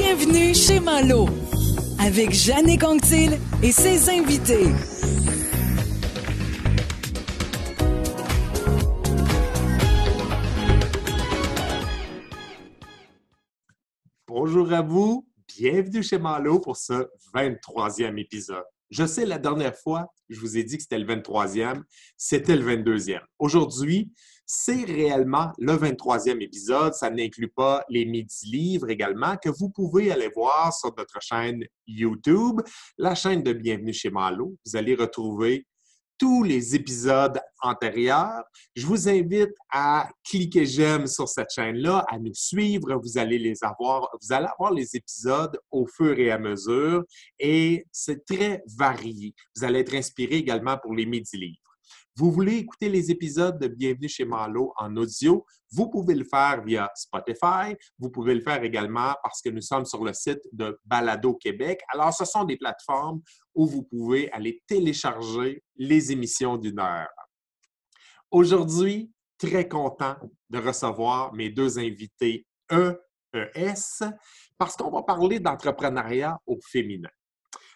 Bienvenue chez Malo, avec Jannick Anctil et ses invités. Bonjour à vous, bienvenue chez Malo pour ce 23e épisode. Je sais, la dernière fois, je vous ai dit que c'était le 23e, c'était le 22e. Aujourd'hui, c'est réellement le 23e épisode. Ça n'inclut pas les midi-livres également, que vous pouvez aller voir sur notre chaîne YouTube, la chaîne de Bienvenue chez Malo. Vous allez retrouver tous les épisodes antérieurs. Je vous invite à cliquer j'aime sur cette chaîne-là, à nous suivre. Vous allez avoir les épisodes au fur et à mesure et c'est très varié. Vous allez être inspiré également pour les midi-livres. Vous voulez écouter les épisodes de Bienvenue chez Malo en audio? Vous pouvez le faire via Spotify. Vous pouvez le faire également parce que nous sommes sur le site de Balado Québec. Alors, ce sont des plateformes où vous pouvez aller télécharger les émissions d'une heure. Aujourd'hui, très content de recevoir mes deux invités EES parce qu'on va parler d'entrepreneuriat au féminin.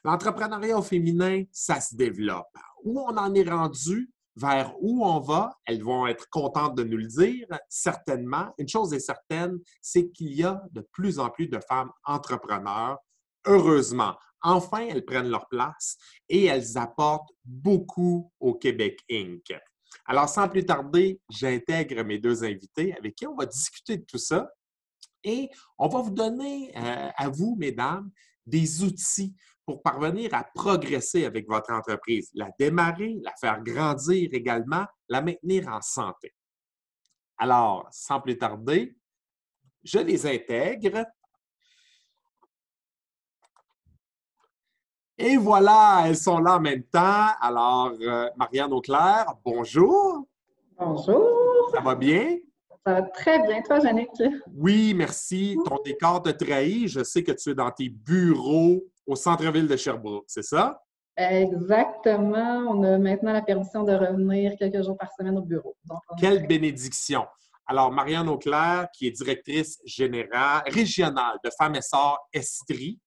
L'entrepreneuriat au féminin, ça se développe. Où on en est rendu, vers où on va, elles vont être contentes de nous le dire, certainement. Une chose est certaine, c'est qu'il y a de plus en plus de femmes entrepreneurs. Heureusement, enfin, elles prennent leur place et elles apportent beaucoup au Québec Inc. Alors, sans plus tarder, j'intègre mes deux invités avec qui on va discuter de tout ça et on va vous donner, à vous, mesdames, des outils pour parvenir à progresser avec votre entreprise, la démarrer, la faire grandir également, la maintenir en santé. Alors, sans plus tarder, je les intègre. Et voilà, elles sont là en même temps. Alors, Marianne Auclair, bonjour. Bonjour. Ça va bien? Ça va très bien. Toi, Jannick? Oui, merci. Ton décor te trahit. Je sais que tu es dans tes bureaux au centre-ville de Sherbrooke, c'est ça? Exactement. On a maintenant la permission de revenir quelques jours par semaine au bureau. Donc, quelle bénédiction! Alors, Marianne Auclair, qui est directrice régionale de Femmes Essor Estrie.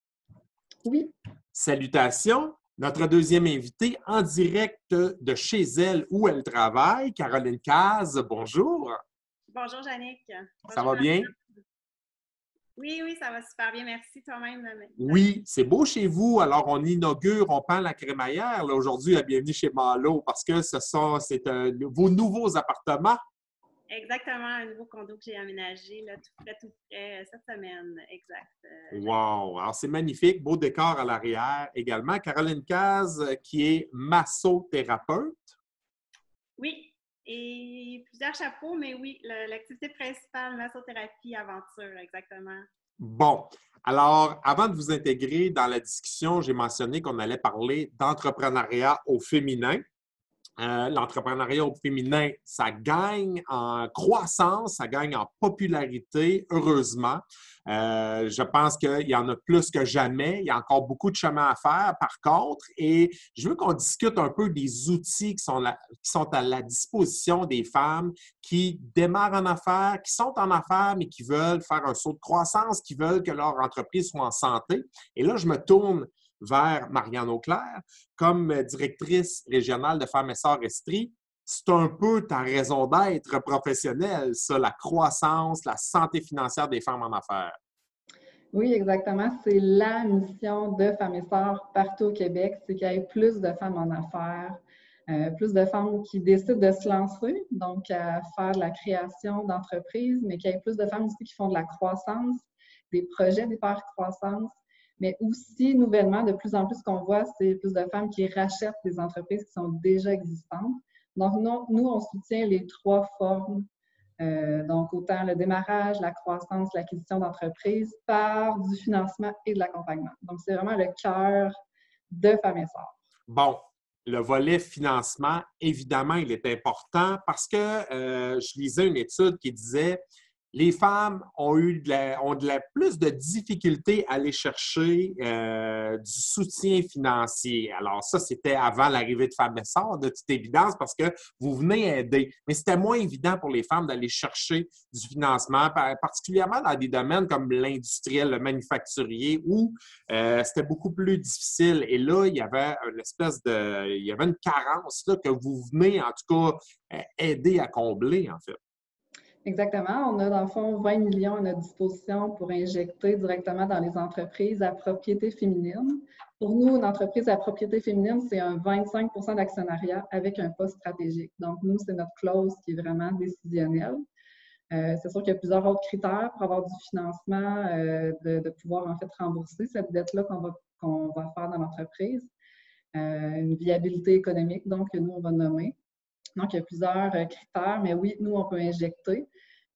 Oui. Salutations. Notre deuxième invitée en direct de chez elle où elle travaille, Caroline Cazes. Bonjour. Bonjour, Jannick. Ça va bien? Oui, ça va super bien. Merci toi-même. Oui, c'est beau chez vous. Alors, on inaugure, on peint la crémaillère aujourd'hui à Bienvenue chez Malo parce que c'est vos nouveaux appartements. Exactement, un nouveau condo que j'ai aménagé là, tout près cette semaine. Exact. Wow! Alors, c'est magnifique. Beau décor à l'arrière également. Caroline Cazes, qui est massothérapeute. Oui, et plusieurs chapeaux, mais oui, l'activité principale, massothérapie, aventure, exactement. Bon. Alors, avant de vous intégrer dans la discussion, j'ai mentionné qu'on allait parler d'entrepreneuriat au féminin. L'entrepreneuriat au féminin, ça gagne en croissance, ça gagne en popularité, heureusement. Je pense qu'il y en a plus que jamais. Il y a encore beaucoup de chemin à faire, par contre. Et je veux qu'on discute un peu des outils qui sont à la disposition des femmes qui démarrent en affaires, qui sont en affaires, mais qui veulent faire un saut de croissance, qui veulent que leur entreprise soit en santé. Et là, je me tourne vers Marianne Auclair, comme directrice régionale de Femmes Essor Estrie. C'est un peu ta raison d'être professionnelle, ça, la croissance, la santé financière des femmes en affaires. Oui, exactement. C'est la mission de Femmes Essor partout au Québec, c'est qu'il y ait plus de femmes en affaires, plus de femmes qui décident de se lancer, donc à faire de la création d'entreprises, mais qu'il y ait plus de femmes aussi qui font de la croissance, des projets d'hypercroissance. Mais aussi, nouvellement, de plus en plus, ce qu'on voit, c'est plus de femmes qui rachètent des entreprises qui sont déjà existantes. Donc, nous, on soutient les trois formes. Donc, autant le démarrage, la croissance, l'acquisition d'entreprises par du financement et de l'accompagnement. Donc, c'est vraiment le cœur de Femmes Essor. Bon, le volet financement, évidemment, il est important parce que je lisais une étude qui disait les femmes ont eu plus de difficultés à aller chercher du soutien financier. Alors ça, c'était avant l'arrivée de Femmes Essor, de toute évidence, parce que vous venez aider. Mais c'était moins évident pour les femmes d'aller chercher du financement, particulièrement dans des domaines comme l'industriel, le manufacturier, où c'était beaucoup plus difficile. Et là, il y avait une carence là, que vous venez, en tout cas, aider à combler, en fait. Exactement. On a, dans le fond, 20 millions à notre disposition pour injecter directement dans les entreprises à propriété féminine. Pour nous, une entreprise à propriété féminine, c'est un 25 d'actionnariat avec un poste stratégique. Donc, nous, c'est notre clause qui est vraiment décisionnelle. C'est sûr qu'il y a plusieurs autres critères pour avoir du financement, de pouvoir, en fait, rembourser cette dette-là qu'on va faire dans l'entreprise. Une viabilité économique, donc, que nous, on va nommer. Donc, il y a plusieurs critères, mais oui, nous, on peut injecter.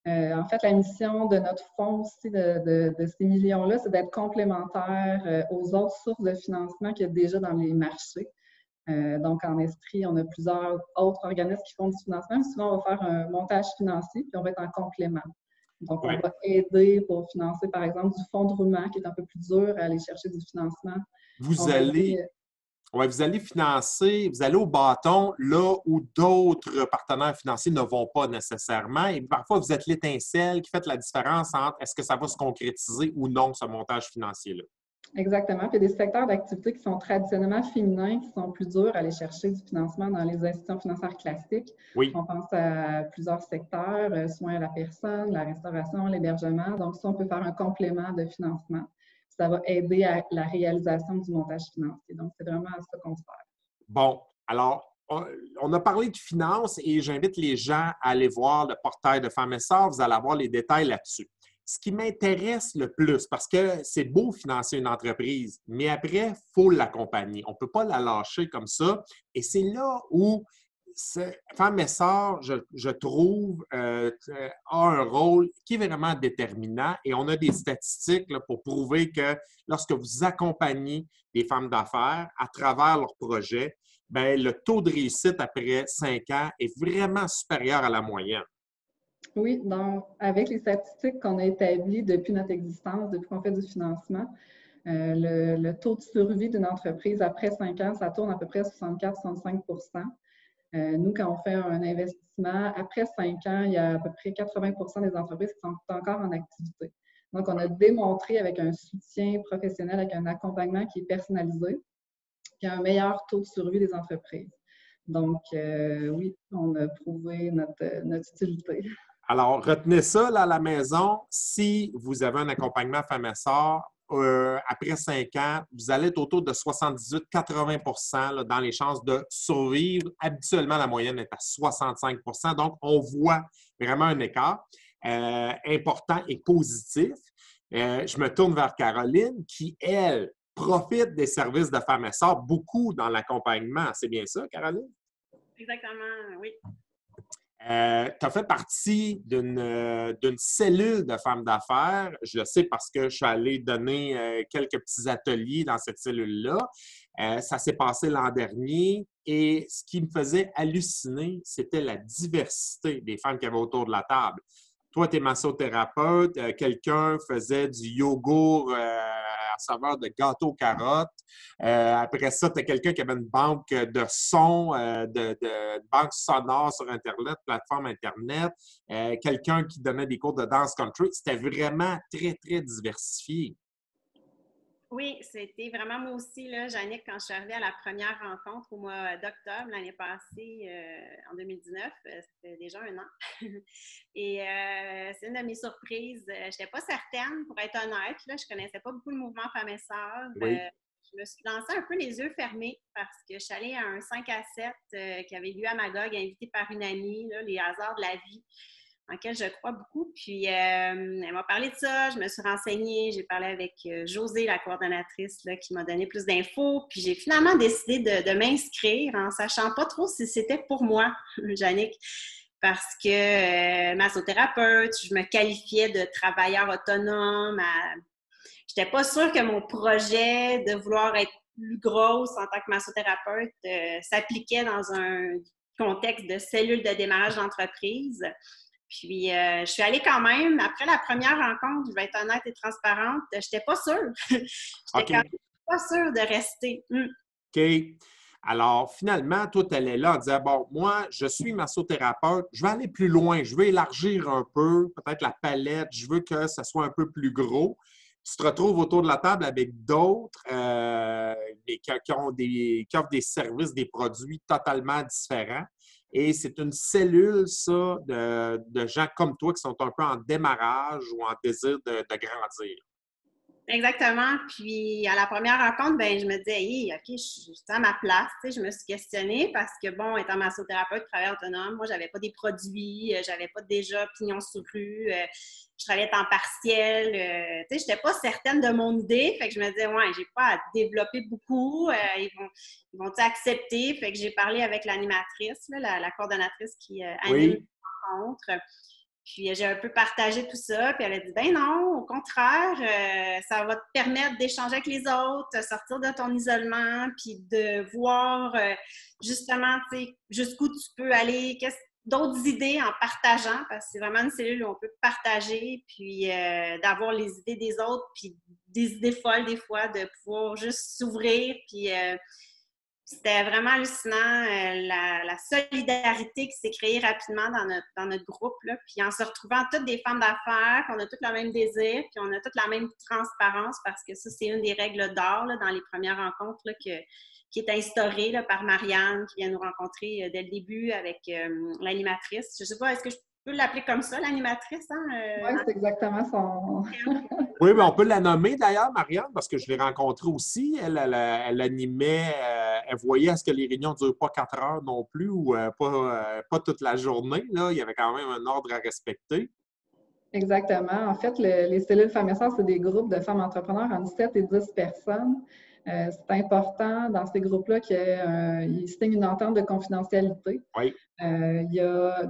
En fait, la mission de notre fonds aussi, de ces millions-là, c'est d'être complémentaire aux autres sources de financement qu'il y a déjà dans les marchés. Donc, en Esprit, on a plusieurs autres organismes qui font du financement. Souvent, on va faire un montage financier, puis on va être en complément. Donc, on va aider pour financer, par exemple, du fonds de roulement, qui est un peu plus dur à aller chercher du financement. Vous allez financer, vous allez au bâton là où d'autres partenaires financiers ne vont pas nécessairement. Et parfois, vous êtes l'étincelle qui fait la différence entre est-ce que ça va se concrétiser ou non, ce montage financier-là. Exactement. Puis il y a des secteurs d'activité qui sont traditionnellement féminins, qui sont plus durs à aller chercher du financement dans les institutions financières classiques. Oui. On pense à plusieurs secteurs, soins à la personne, la restauration, l'hébergement. Donc, ça, on peut faire un complément de financement. Ça va aider à la réalisation du montage financier. Donc, c'est vraiment à ça qu'on se fait. Bon, alors, on a parlé de finances et j'invite les gens à aller voir le portail de Femmes Essor. Vous allez avoir les détails là-dessus. Ce qui m'intéresse le plus, parce que c'est beau financer une entreprise, mais après, il faut l'accompagner. On ne peut pas la lâcher comme ça. Et c'est là où Femmes Essor, je trouve, a un rôle qui est vraiment déterminant et on a des statistiques là, pour prouver que lorsque vous accompagnez des femmes d'affaires à travers leurs projets, bien, le taux de réussite après 5 ans est vraiment supérieur à la moyenne. Oui, donc avec les statistiques qu'on a établies depuis notre existence, depuis qu'on fait du financement, le taux de survie d'une entreprise après 5 ans, ça tourne à peu près 64-65 %. Nous, quand on fait un investissement, après 5 ans, il y a à peu près 80 % des entreprises qui sont encore en activité. Donc, on a démontré avec un soutien professionnel, avec un accompagnement qui est personnalisé, qu'il y a un meilleur taux de survie des entreprises. Donc, oui, on a prouvé notre utilité. Alors, retenez ça là, à la maison. Si vous avez un accompagnement Femmes Essor, après 5 ans, vous allez être autour de 78-80 % là, dans les chances de survivre. Habituellement, la moyenne est à 65 %. Donc, on voit vraiment un écart important et positif. Je me tourne vers Caroline qui, elle, profite des services de Femmes Essor beaucoup dans l'accompagnement. C'est bien ça, Caroline? Exactement, oui. Tu as fait partie d'une cellule de femmes d'affaires. Je le sais parce que je suis allé donner quelques petits ateliers dans cette cellule-là. Ça s'est passé l'an dernier et ce qui me faisait halluciner, c'était la diversité des femmes qu'il y avait autour de la table. Toi, tu es massothérapeute, quelqu'un faisait du yogourt à saveur de gâteau carotte. Après ça, tu as quelqu'un qui avait une banque de sons, une banque sonore sur Internet, plateforme Internet. Quelqu'un qui donnait des cours de danse country. C'était vraiment très, très diversifié. Oui, c'était vraiment moi aussi, là, Jannick, quand je suis arrivée à la première rencontre au mois d'octobre l'année passée, en 2019, c'était déjà 1 an. Et c'est une de mes surprises. Je n'étais pas certaine, pour être honnête, là, je ne connaissais pas beaucoup le mouvement Femmes Essor. Oui. Je me suis lancée un peu les yeux fermés parce que je suis allée à un 5 à 7 qui avait lieu à Magog, invitée par une amie, là, Les hasards de la vie, en lequel je crois beaucoup. Puis, elle m'a parlé de ça, je me suis renseignée, j'ai parlé avec Josée, la coordonnatrice, là, qui m'a donné plus d'infos. Puis, j'ai finalement décidé de m'inscrire en sachant pas trop si c'était pour moi, Jannick, parce que massothérapeute, je me qualifiais de travailleur autonome. Je n'étais pas sûre que mon projet de vouloir être plus grosse en tant que massothérapeute s'appliquait dans un contexte de cellule de démarrage d'entreprise. Puis, je suis allée quand même. Après la première rencontre, je vais être honnête et transparente, je n'étais pas sûre. J'étais quand même pas sûre de rester. OK. Alors, finalement, toi, tu allais là en disant, bon, moi, je suis massothérapeute, je vais aller plus loin, je veux élargir un peu, peut-être la palette, je veux que ça soit un peu plus gros. Tu te retrouves autour de la table avec d'autres qui offrent des services, des produits totalement différents. Et c'est une cellule, ça, de gens comme toi qui sont un peu en démarrage ou en désir de grandir. Exactement. Puis, à la première rencontre, ben je me disais, hey, OK, je suis à ma place. Tu sais, je me suis questionnée parce que, bon, étant massothérapeute, travailleur autonome, moi, j'avais pas des produits, j'avais pas déjà pignon sur rue, je travaillais temps partiel. Tu sais, j'étais pas certaine de mon idée. Fait que je me disais, ouais, j'ai pas à développer beaucoup. Ils vont-ils accepter? Fait que j'ai parlé avec l'animatrice, là, la coordonnatrice qui anime la rencontre. Puis j'ai un peu partagé tout ça, puis elle a dit « Ben non, au contraire, ça va te permettre d'échanger avec les autres, de sortir de ton isolement, puis de voir justement, tu sais, jusqu'où tu peux aller, d'autres idées en partageant, parce que c'est vraiment une cellule où on peut partager, puis d'avoir les idées des autres, puis des idées folles des fois, de pouvoir juste s'ouvrir, puis... C'était vraiment hallucinant, la solidarité qui s'est créée rapidement dans notre groupe. Là. Puis en se retrouvant toutes des femmes d'affaires, qu'on a toutes le même désir, puis on a toutes la même transparence, parce que ça, c'est une des règles d'or là, dans les premières rencontres là, qui est instaurée là, par Marianne, qui vient nous rencontrer dès le début avec l'animatrice. Je ne sais pas, est-ce que je peux l'appeler comme ça, l'animatrice? Oui, c'est exactement son... Oui, mais on peut la nommer d'ailleurs, Marianne, parce que je l'ai rencontrée aussi. Elle animait, elle voyait à ce que les réunions ne durent pas 4 heures non plus ou pas toute la journée. Là. Il y avait quand même un ordre à respecter. Exactement. En fait, les cellules Femmes et Sœurs, c'est des groupes de femmes entrepreneurs entre 7 et 10 personnes. C'est important dans ces groupes-là qu'ils signent une entente de confidentialité. Oui. Il y a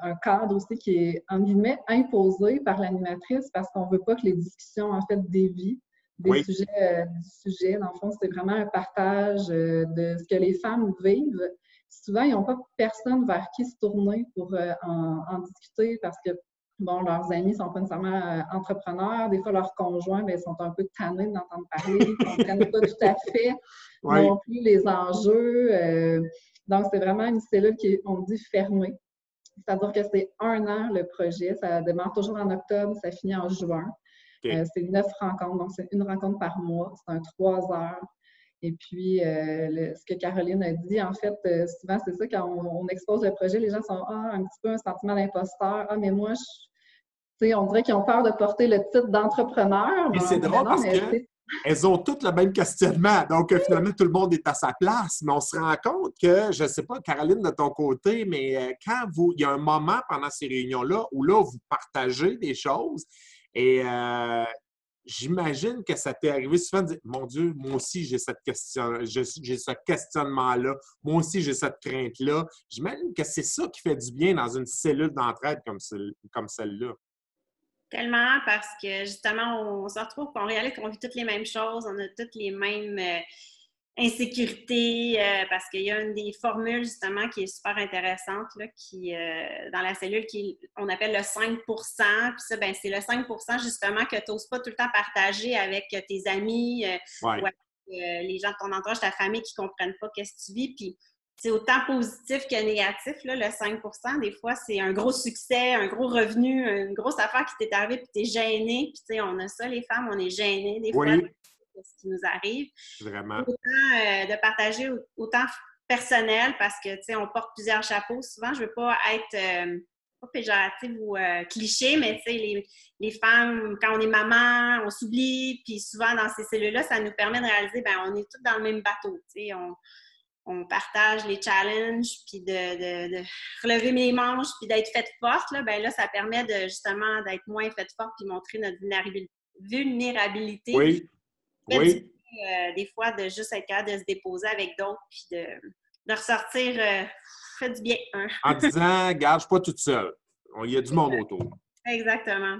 un cadre aussi qui est, en guillemets, imposé par l'animatrice parce qu'on ne veut pas que les discussions, en fait, dévient du sujet. Dans le fond, c'est vraiment un partage de ce que les femmes vivent. Souvent, ils n'ont pas personne vers qui se tourner pour en discuter parce que bon, leurs amis ne sont pas nécessairement entrepreneurs. Des fois, leurs conjoints, bien, sont un peu tannés d'entendre parler. Ils ne comprennent pas tout à fait non plus les enjeux. Donc, c'est vraiment une cellule qui est, on dit, fermée. C'est-à-dire que c'est 1 an le projet. Ça démarre toujours en octobre, ça finit en juin. Okay. C'est 9 rencontres, donc c'est une rencontre par mois. C'est un 3 heures. Et puis, ce que Caroline a dit, en fait, souvent, c'est ça, quand on expose le projet, les gens sont un petit peu un sentiment d'imposteur. Mais moi, on dirait qu'ils ont peur de porter le titre d'entrepreneur. Et c'est drôle parce qu'elles ont toutes le même questionnement. Donc, finalement, tout le monde est à sa place. Mais on se rend compte que, je ne sais pas, Caroline, de ton côté, mais quand il y a un moment pendant ces réunions-là où là, vous partagez des choses et j'imagine que ça t'est arrivé souvent de dire « Mon Dieu, moi aussi, j'ai cette question, j'ai ce questionnement-là. Moi aussi, j'ai cette crainte-là. » J'imagine que c'est ça qui fait du bien dans une cellule d'entraide comme celle-là. Tellement, parce que justement, on se retrouve qu'on réalise qu'on vit toutes les mêmes choses, on a toutes les mêmes insécurités, parce qu'il y a une des formules justement qui est super intéressante, là, qui dans la cellule, on appelle le 5 %. Puis ça, ben, c'est le 5 % justement que tu n'oses pas tout le temps partager avec tes amis ou avec les gens de ton entourage, ta famille qui ne comprennent pas qu'est-ce que tu vis. Puis c'est autant positif que négatif, là, le 5 %. Des fois, c'est un gros succès, un gros revenu, une grosse affaire qui t'est arrivée puis t'es gênée. Puis, tu sais, on a ça, les femmes, on est gênées des fois de ce qui nous arrive. Vraiment. Autant de partager, autant personnel, parce que, tu sais, on porte plusieurs chapeaux. Souvent, je veux pas être pas péjorative ou cliché, mais, tu sais, les femmes, quand on est maman, on s'oublie. Puis souvent, dans ces cellules-là, ça nous permet de réaliser, bien, on est tous dans le même bateau, tu sais, on partage les challenges, puis de relever mes manches, puis d'être faite forte, là, ben là, ça permet justement d'être moins faite forte, puis montrer notre vulnérabilité. Oui, oui. Des fois, de juste être capable de se déposer avec d'autres, puis de ressortir, fait du bien. Hein? En disant, regarde, je ne suis pas toute seule. Il y a du monde autour. Exactement.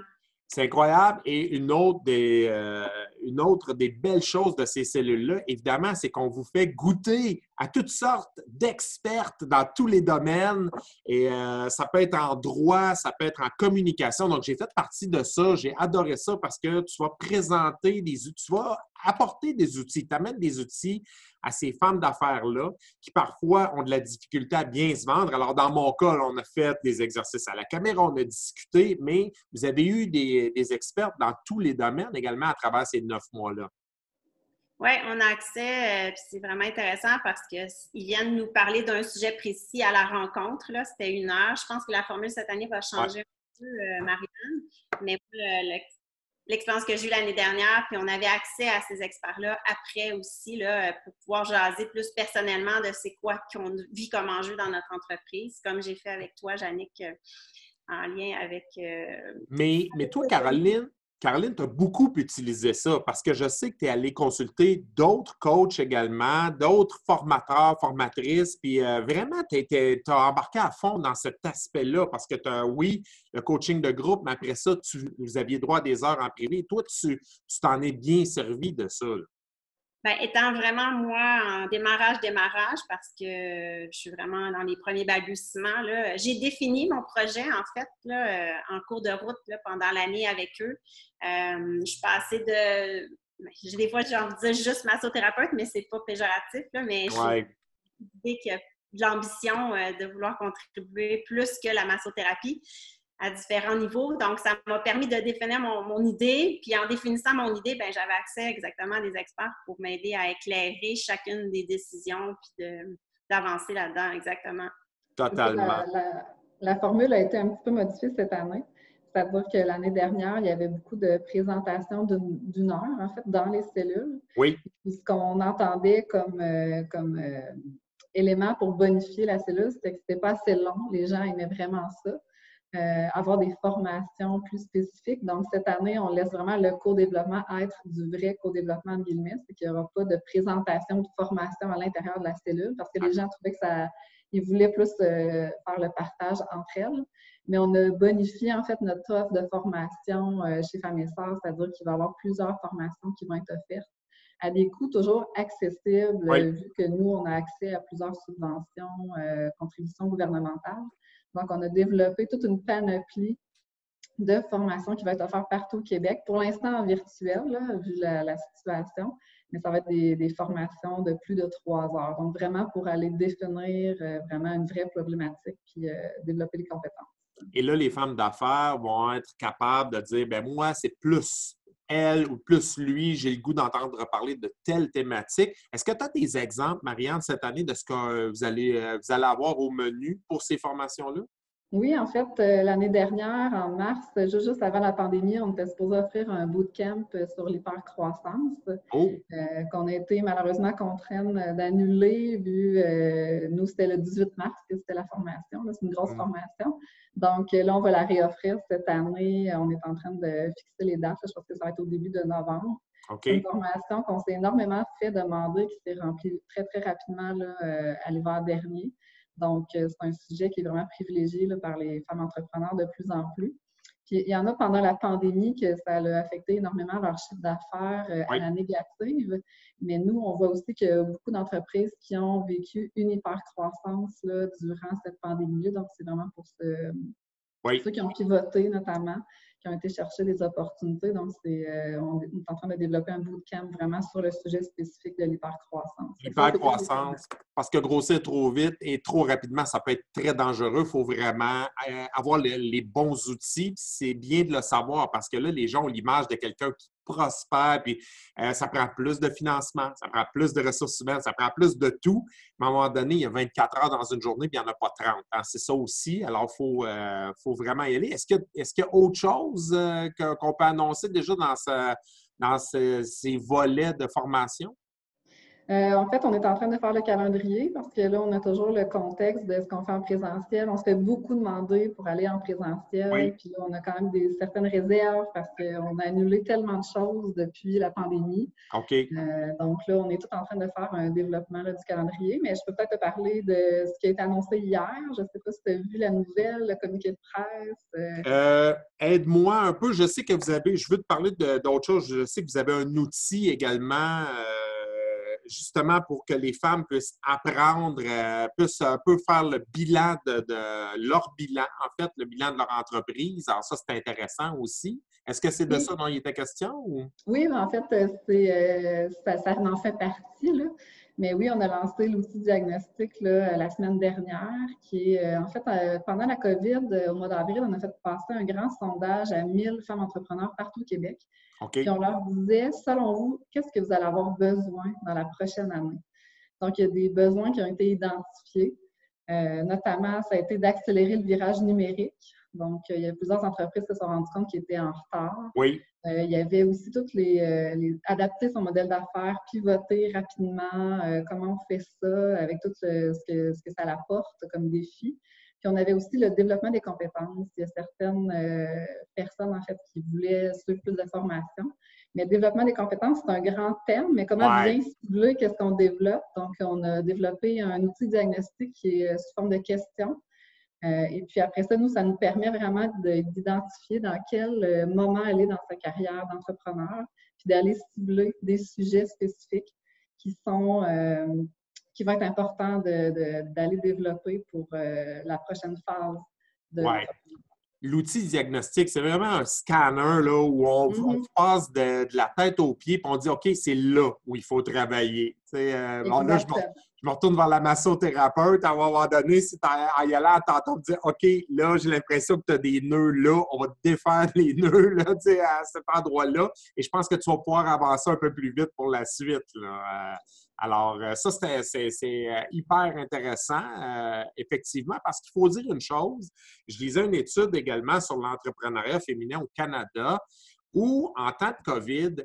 C'est incroyable. Et une autre des belles choses de ces cellules-là, évidemment, c'est qu'on vous fait goûter à toutes sortes d'expertes dans tous les domaines. Et ça peut être en droit, ça peut être en communication. Donc, j'ai fait partie de ça. J'ai adoré ça parce que tu vas présenter des outils, tu vas apporter des outils, tu amènes des outils à ces femmes d'affaires-là qui parfois ont de la difficulté à bien se vendre. Alors, dans mon cas, là, on a fait des exercices à la caméra, on a discuté, mais vous avez eu des experts dans tous les domaines également à travers ces 9 mois-là. Oui, on a accès, puis c'est vraiment intéressant parce qu'ils viennent nous parler d'un sujet précis à la rencontre. Là, c'était 1 heure. Je pense que la formule cette année va changer un peu, Marianne. Mais l'expérience que j'ai eue l'année dernière, puis on avait accès à ces experts-là après aussi, là, pour pouvoir jaser plus personnellement de c'est quoi qu'on vit comme enjeu dans notre entreprise, comme j'ai fait avec toi, Jannick, en lien avec... Mais toi, Caroline, tu as beaucoup utilisé ça parce que je sais que tu es allée consulter d'autres coachs également, d'autres formateurs, formatrices, puis vraiment, tu as embarqué à fond dans cet aspect-là parce que oui, le coaching de groupe, mais après ça, vous aviez droit à des heures en privé. Toi, tu t'en es bien servi de ça, là. Bien, étant vraiment, moi, en démarrage, parce que je suis vraiment dans les premiers balbutiements, là, j'ai défini mon projet, en fait, là, en cours de route là, pendant l'année avec eux. Je suis passée de... Des fois, j'ai envie de dire juste massothérapeute, mais c'est pas péjoratif, là, mais j'ai l'idée qu'il y a de l'ambition de vouloir contribuer plus que la massothérapie à différents niveaux. Donc, ça m'a permis de définir mon idée. Puis, en définissant mon idée, bien, j'avais accès exactement à des experts pour m'aider à éclairer chacune des décisions puis d'avancer là-dedans, exactement. Totalement. La formule a été un petit peu modifiée cette année. C'est-à-dire que l'année dernière, il y avait beaucoup de présentations d'1 heure, en fait, dans les cellules. Oui. Puis, ce qu'on entendait comme élément pour bonifier la cellule, c'était que c'était pas assez long. Les gens aimaient vraiment ça. Avoir des formations plus spécifiques. Donc, cette année, on laisse vraiment le co-développement être du vrai co-développement en guillemets, c'est qu'il n'y aura pas de présentation ou de formation à l'intérieur de la cellule parce que les gens trouvaient que ils voulaient plus faire le partage entre elles. Mais on a bonifié, en fait, notre offre de formation chez Femmes et Sœurs, c'est-à-dire qu'il va y avoir plusieurs formations qui vont être offertes à des coûts toujours accessibles, vu que nous, on a accès à plusieurs subventions, contributions gouvernementales. Donc, on a développé toute une panoplie de formations qui va être offerte partout au Québec. Pour l'instant, en virtuel, là, vu la situation, mais ça va être des formations de plus de 3 heures. Donc, vraiment pour aller définir vraiment une vraie problématique puis développer les compétences. Et là, les femmes d'affaires vont être capables de dire, bien, moi, c'est plus elle ou plus lui, j'ai le goût d'entendre parler de telle thématique. Est-ce que tu as des exemples, Marianne, cette année, de ce que vous allez avoir au menu pour ces formations-là? Oui, en fait, l'année dernière, en mars, juste avant la pandémie, on était supposé offrir un bootcamp sur l'hypercroissance qu'on a été malheureusement contraints d'annuler vu, nous, c'était le 18 mars que c'était la formation. C'est une grosse formation. Donc là, on va la réoffrir cette année. On est en train de fixer les dates. Je pense que ça va être au début de novembre. C'est une formation qu'on s'est énormément fait demander, qui s'est remplie très, très rapidement là, à l'hiver dernier. Donc, c'est un sujet qui est vraiment privilégié là, par les femmes entrepreneurs de plus en plus. Puis, il y en a pendant la pandémie que ça a affecté énormément leur chiffre d'affaires à la négative. Mais nous, on voit aussi qu'il y a beaucoup d'entreprises qui ont vécu une hypercroissance là, durant cette pandémie-là. Donc, c'est vraiment pour ceux qui ont pivoté notamment, qui ont été chercher des opportunités. Donc, on est en train de développer un bootcamp vraiment sur le sujet spécifique de l'hypercroissance. L'hypercroissance, parce que grossir trop vite et trop rapidement, ça peut être très dangereux. Il faut vraiment avoir les bons outils. C'est bien de le savoir parce que là, les gens ont l'image de quelqu'un qui prospère, puis ça prend plus de financement, ça prend plus de ressources humaines, ça prend plus de tout. Mais à un moment donné, il y a 24 heures dans une journée, puis il n'y en a pas 30. Hein? C'est ça aussi. Alors, il faut vraiment y aller. Est-ce qu'il y a autre chose qu'on peut annoncer déjà dans ces volets de formation? En fait, on est en train de faire le calendrier parce que là, on a toujours le contexte de ce qu'on fait en présentiel. On se fait beaucoup demander pour aller en présentiel. Puis là, on a quand même certaines réserves parce qu'on a annulé tellement de choses depuis la pandémie. Donc là, on est tout en train de faire un développement là, du calendrier. Mais je peux peut-être te parler de ce qui a été annoncé hier. Je ne sais pas si tu as vu la nouvelle, le communiqué de presse. Aide-moi un peu. Je sais que je veux te parler d'autre chose. Je sais que vous avez un outil également. justement pour que les femmes puissent apprendre, puissent un peu faire le bilan de leur bilan, en fait, le bilan de leur entreprise. Alors ça, c'est intéressant aussi. Est-ce que c'est de Oui. ça dont il était question? Ou? Oui, mais en fait, ça en fait partie, là. Mais oui, on a lancé l'outil diagnostic là, la semaine dernière, qui est, en fait, pendant la COVID, au mois d'avril, on a fait passer un grand sondage à 1000 femmes entrepreneurs partout au Québec. OK. Puis on leur disait, selon vous, qu'est-ce que vous allez avoir besoin dans la prochaine année? Donc, il y a des besoins qui ont été identifiés. Notamment, ça a été d'accélérer le virage numérique. Donc, il y a plusieurs entreprises qui se sont rendues compte qu'ils étaient en retard. Oui. Il y avait aussi toutes les adapter son modèle d'affaires, pivoter rapidement, comment on fait ça avec tout ce que ça apporte comme défi. Puis on avait aussi le développement des compétences. Il y a certaines personnes, en fait, qui voulaient suivre plus de formation. Mais le développement des compétences, c'est un grand terme, mais comment bien cibler qu'est-ce qu'on développe? Donc, on a développé un outil diagnostic qui est sous forme de questions. Et puis après ça, ça nous permet vraiment d'identifier dans quel moment elle est dans sa carrière d'entrepreneur, puis d'aller cibler des sujets spécifiques qui vont être importants d'aller développer pour la prochaine phase de l'entreprise. L'outil diagnostic, c'est vraiment un scanner là, où on passe de la tête aux pieds et on dit « OK, c'est là où il faut travailler. » Bon, là, je me retourne vers la massothérapeute à un moment donné, si tu as y aller à t'entendre dire « OK, là, j'ai l'impression que tu as des nœuds là, on va te défaire les nœuds là, à cet endroit-là. » Et je pense que tu vas pouvoir avancer un peu plus vite pour la suite. Là. Alors, ça, c'est hyper intéressant, effectivement, parce qu'il faut dire une chose. Je lisais une étude également sur l'entrepreneuriat féminin au Canada où, en temps de COVID,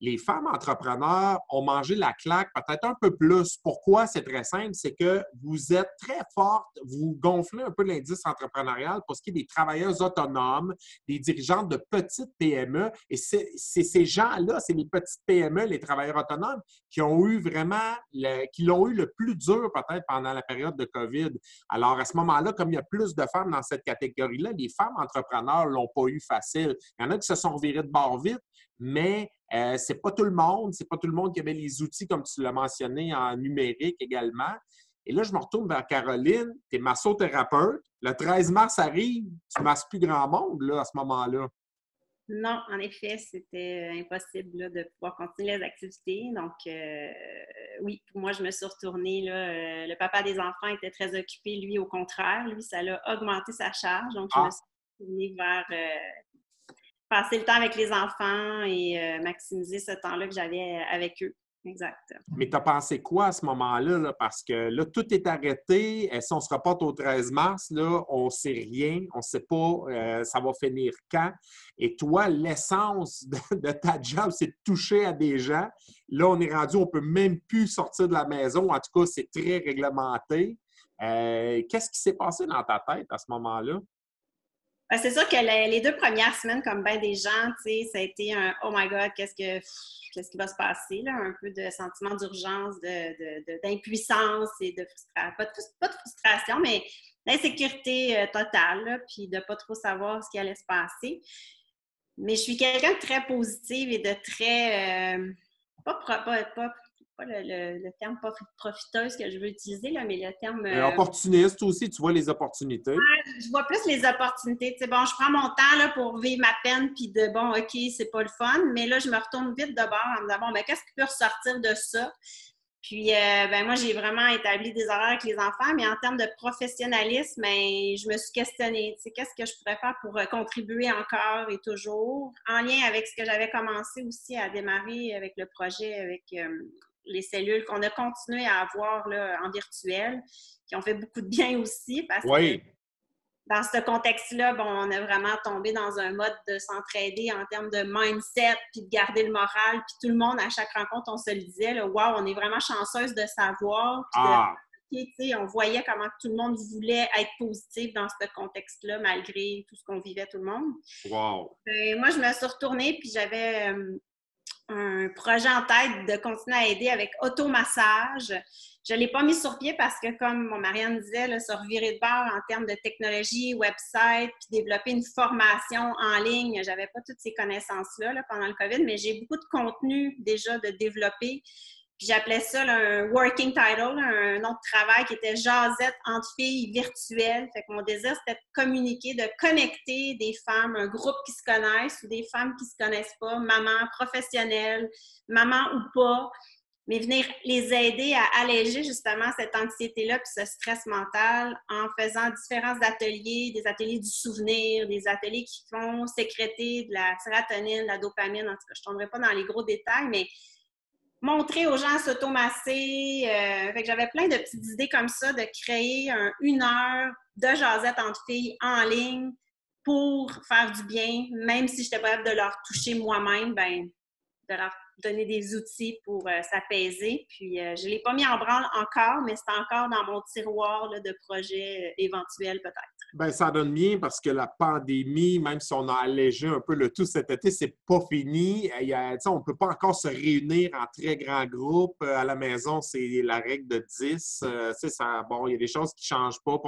les femmes entrepreneurs ont mangé la claque peut-être un peu plus. Pourquoi? C'est très simple, c'est que vous êtes très forte, vous gonflez un peu l'indice entrepreneurial pour ce qui est des travailleuses autonomes, des dirigeantes de petites PME. Et c'est ces gens-là, c'est les petites PME, les travailleurs autonomes, qui l'ont eu le plus dur peut-être pendant la période de COVID. Alors, à ce moment-là, comme il y a plus de femmes dans cette catégorie-là, les femmes entrepreneurs ne l'ont pas eu facile. Il y en a qui se sont virées de bord vite, mais c'est pas tout le monde. C'est pas tout le monde qui avait les outils, comme tu l'as mentionné, en numérique également. Et là, je me retourne vers Caroline. Tu es massothérapeute. Le 13 mars arrive. Tu ne masses plus grand monde là, à ce moment-là. Non, en effet, c'était impossible là, de pouvoir continuer les activités. Donc, oui, pour moi, je me suis retournée. Là, le papa des enfants était très occupé. Lui, au contraire, lui, ça l'a augmenté sa charge. Donc, je me suis retournée vers passer le temps avec les enfants et maximiser ce temps-là que j'avais avec eux. Exact. Mais tu as pensé quoi à ce moment-là? Là? Parce que là, tout est arrêté. Si on se reporte au 13 mars, là, on ne sait rien. On ne sait pas ça va finir quand. Et toi, l'essence de ta job, c'est de toucher à des gens. Là, on est rendu, on ne peut même plus sortir de la maison. En tout cas, c'est très réglementé. Qu'est-ce qui s'est passé dans ta tête à ce moment-là? C'est sûr que les 2 premières semaines, comme bien des gens, ça a été un « Oh my God, qu'est-ce qui va se passer? » là, un peu de sentiment d'urgence, d'impuissance et de frustration. Pas de frustration, mais d'insécurité totale, là, puis de ne pas trop savoir ce qui allait se passer. Mais je suis quelqu'un de très positive et de très... pas le terme profiteuse que je veux utiliser, là, mais le terme... opportuniste aussi, tu vois les opportunités. Je vois plus les opportunités. Bon, je prends mon temps là, pour vivre ma peine, puis OK, c'est pas le fun, mais là, je me retourne vite de bord en me disant, bon, qu'est-ce qui peut ressortir de ça? Puis, moi, j'ai vraiment établi des horaires avec les enfants, mais en termes de professionnalisme, je me suis questionnée. Qu'est-ce que je pourrais faire pour contribuer encore et toujours, en lien avec ce que j'avais commencé aussi à démarrer avec le projet, avec les cellules qu'on a continué à avoir là, en virtuel, qui ont fait beaucoup de bien aussi, parce que dans ce contexte-là, on a vraiment tombé dans un mode de s'entraider en termes de mindset, puis de garder le moral, puis tout le monde, à chaque rencontre, on se le disait, là, wow, on est vraiment chanceuse de savoir, puis on voyait comment tout le monde voulait être positif dans ce contexte-là, malgré tout ce qu'on vivait tout le monde. Wow! Moi, je me suis retournée, puis j'avais un projet en tête de continuer à aider avec automassage. Je ne l'ai pas mis sur pied parce que, comme Marianne disait, là, se revirer de bord en termes de technologie, website, puis développer une formation en ligne. Je n'avais pas toutes ces connaissances-là là, pendant le COVID, mais j'ai beaucoup de contenu déjà de développer Puis j'appelais ça là, un working title, un nom de travail qui était jasette entre filles virtuelles. Fait que mon désir, c'était de communiquer, de connecter des femmes, un groupe qui se connaissent ou des femmes qui se connaissent pas, maman professionnelle, maman ou pas, mais venir les aider à alléger justement cette anxiété-là puis ce stress mental en faisant différents ateliers, des ateliers du souvenir, des ateliers qui font sécréter de la sérotonine, de la dopamine. En tout cas, je ne tomberai pas dans les gros détails, mais montrer aux gens à s'automasser. Fait que j'avais plein de petites idées comme ça de créer une heure de jasette entre filles en ligne pour faire du bien, même si je n'étais pas capable de leur toucher moi-même, ben de leur donner des outils pour s'apaiser. Puis, je ne l'ai pas mis en branle encore, mais c'est encore dans mon tiroir là, de projets éventuels peut-être. Bien, ça donne bien parce que la pandémie, même si on a allégé un peu le tout cet été, c'est pas fini. On ne peut pas encore se réunir en très grands groupes. À la maison, c'est la règle de 10. Bon, il y a des choses qui ne changent pas.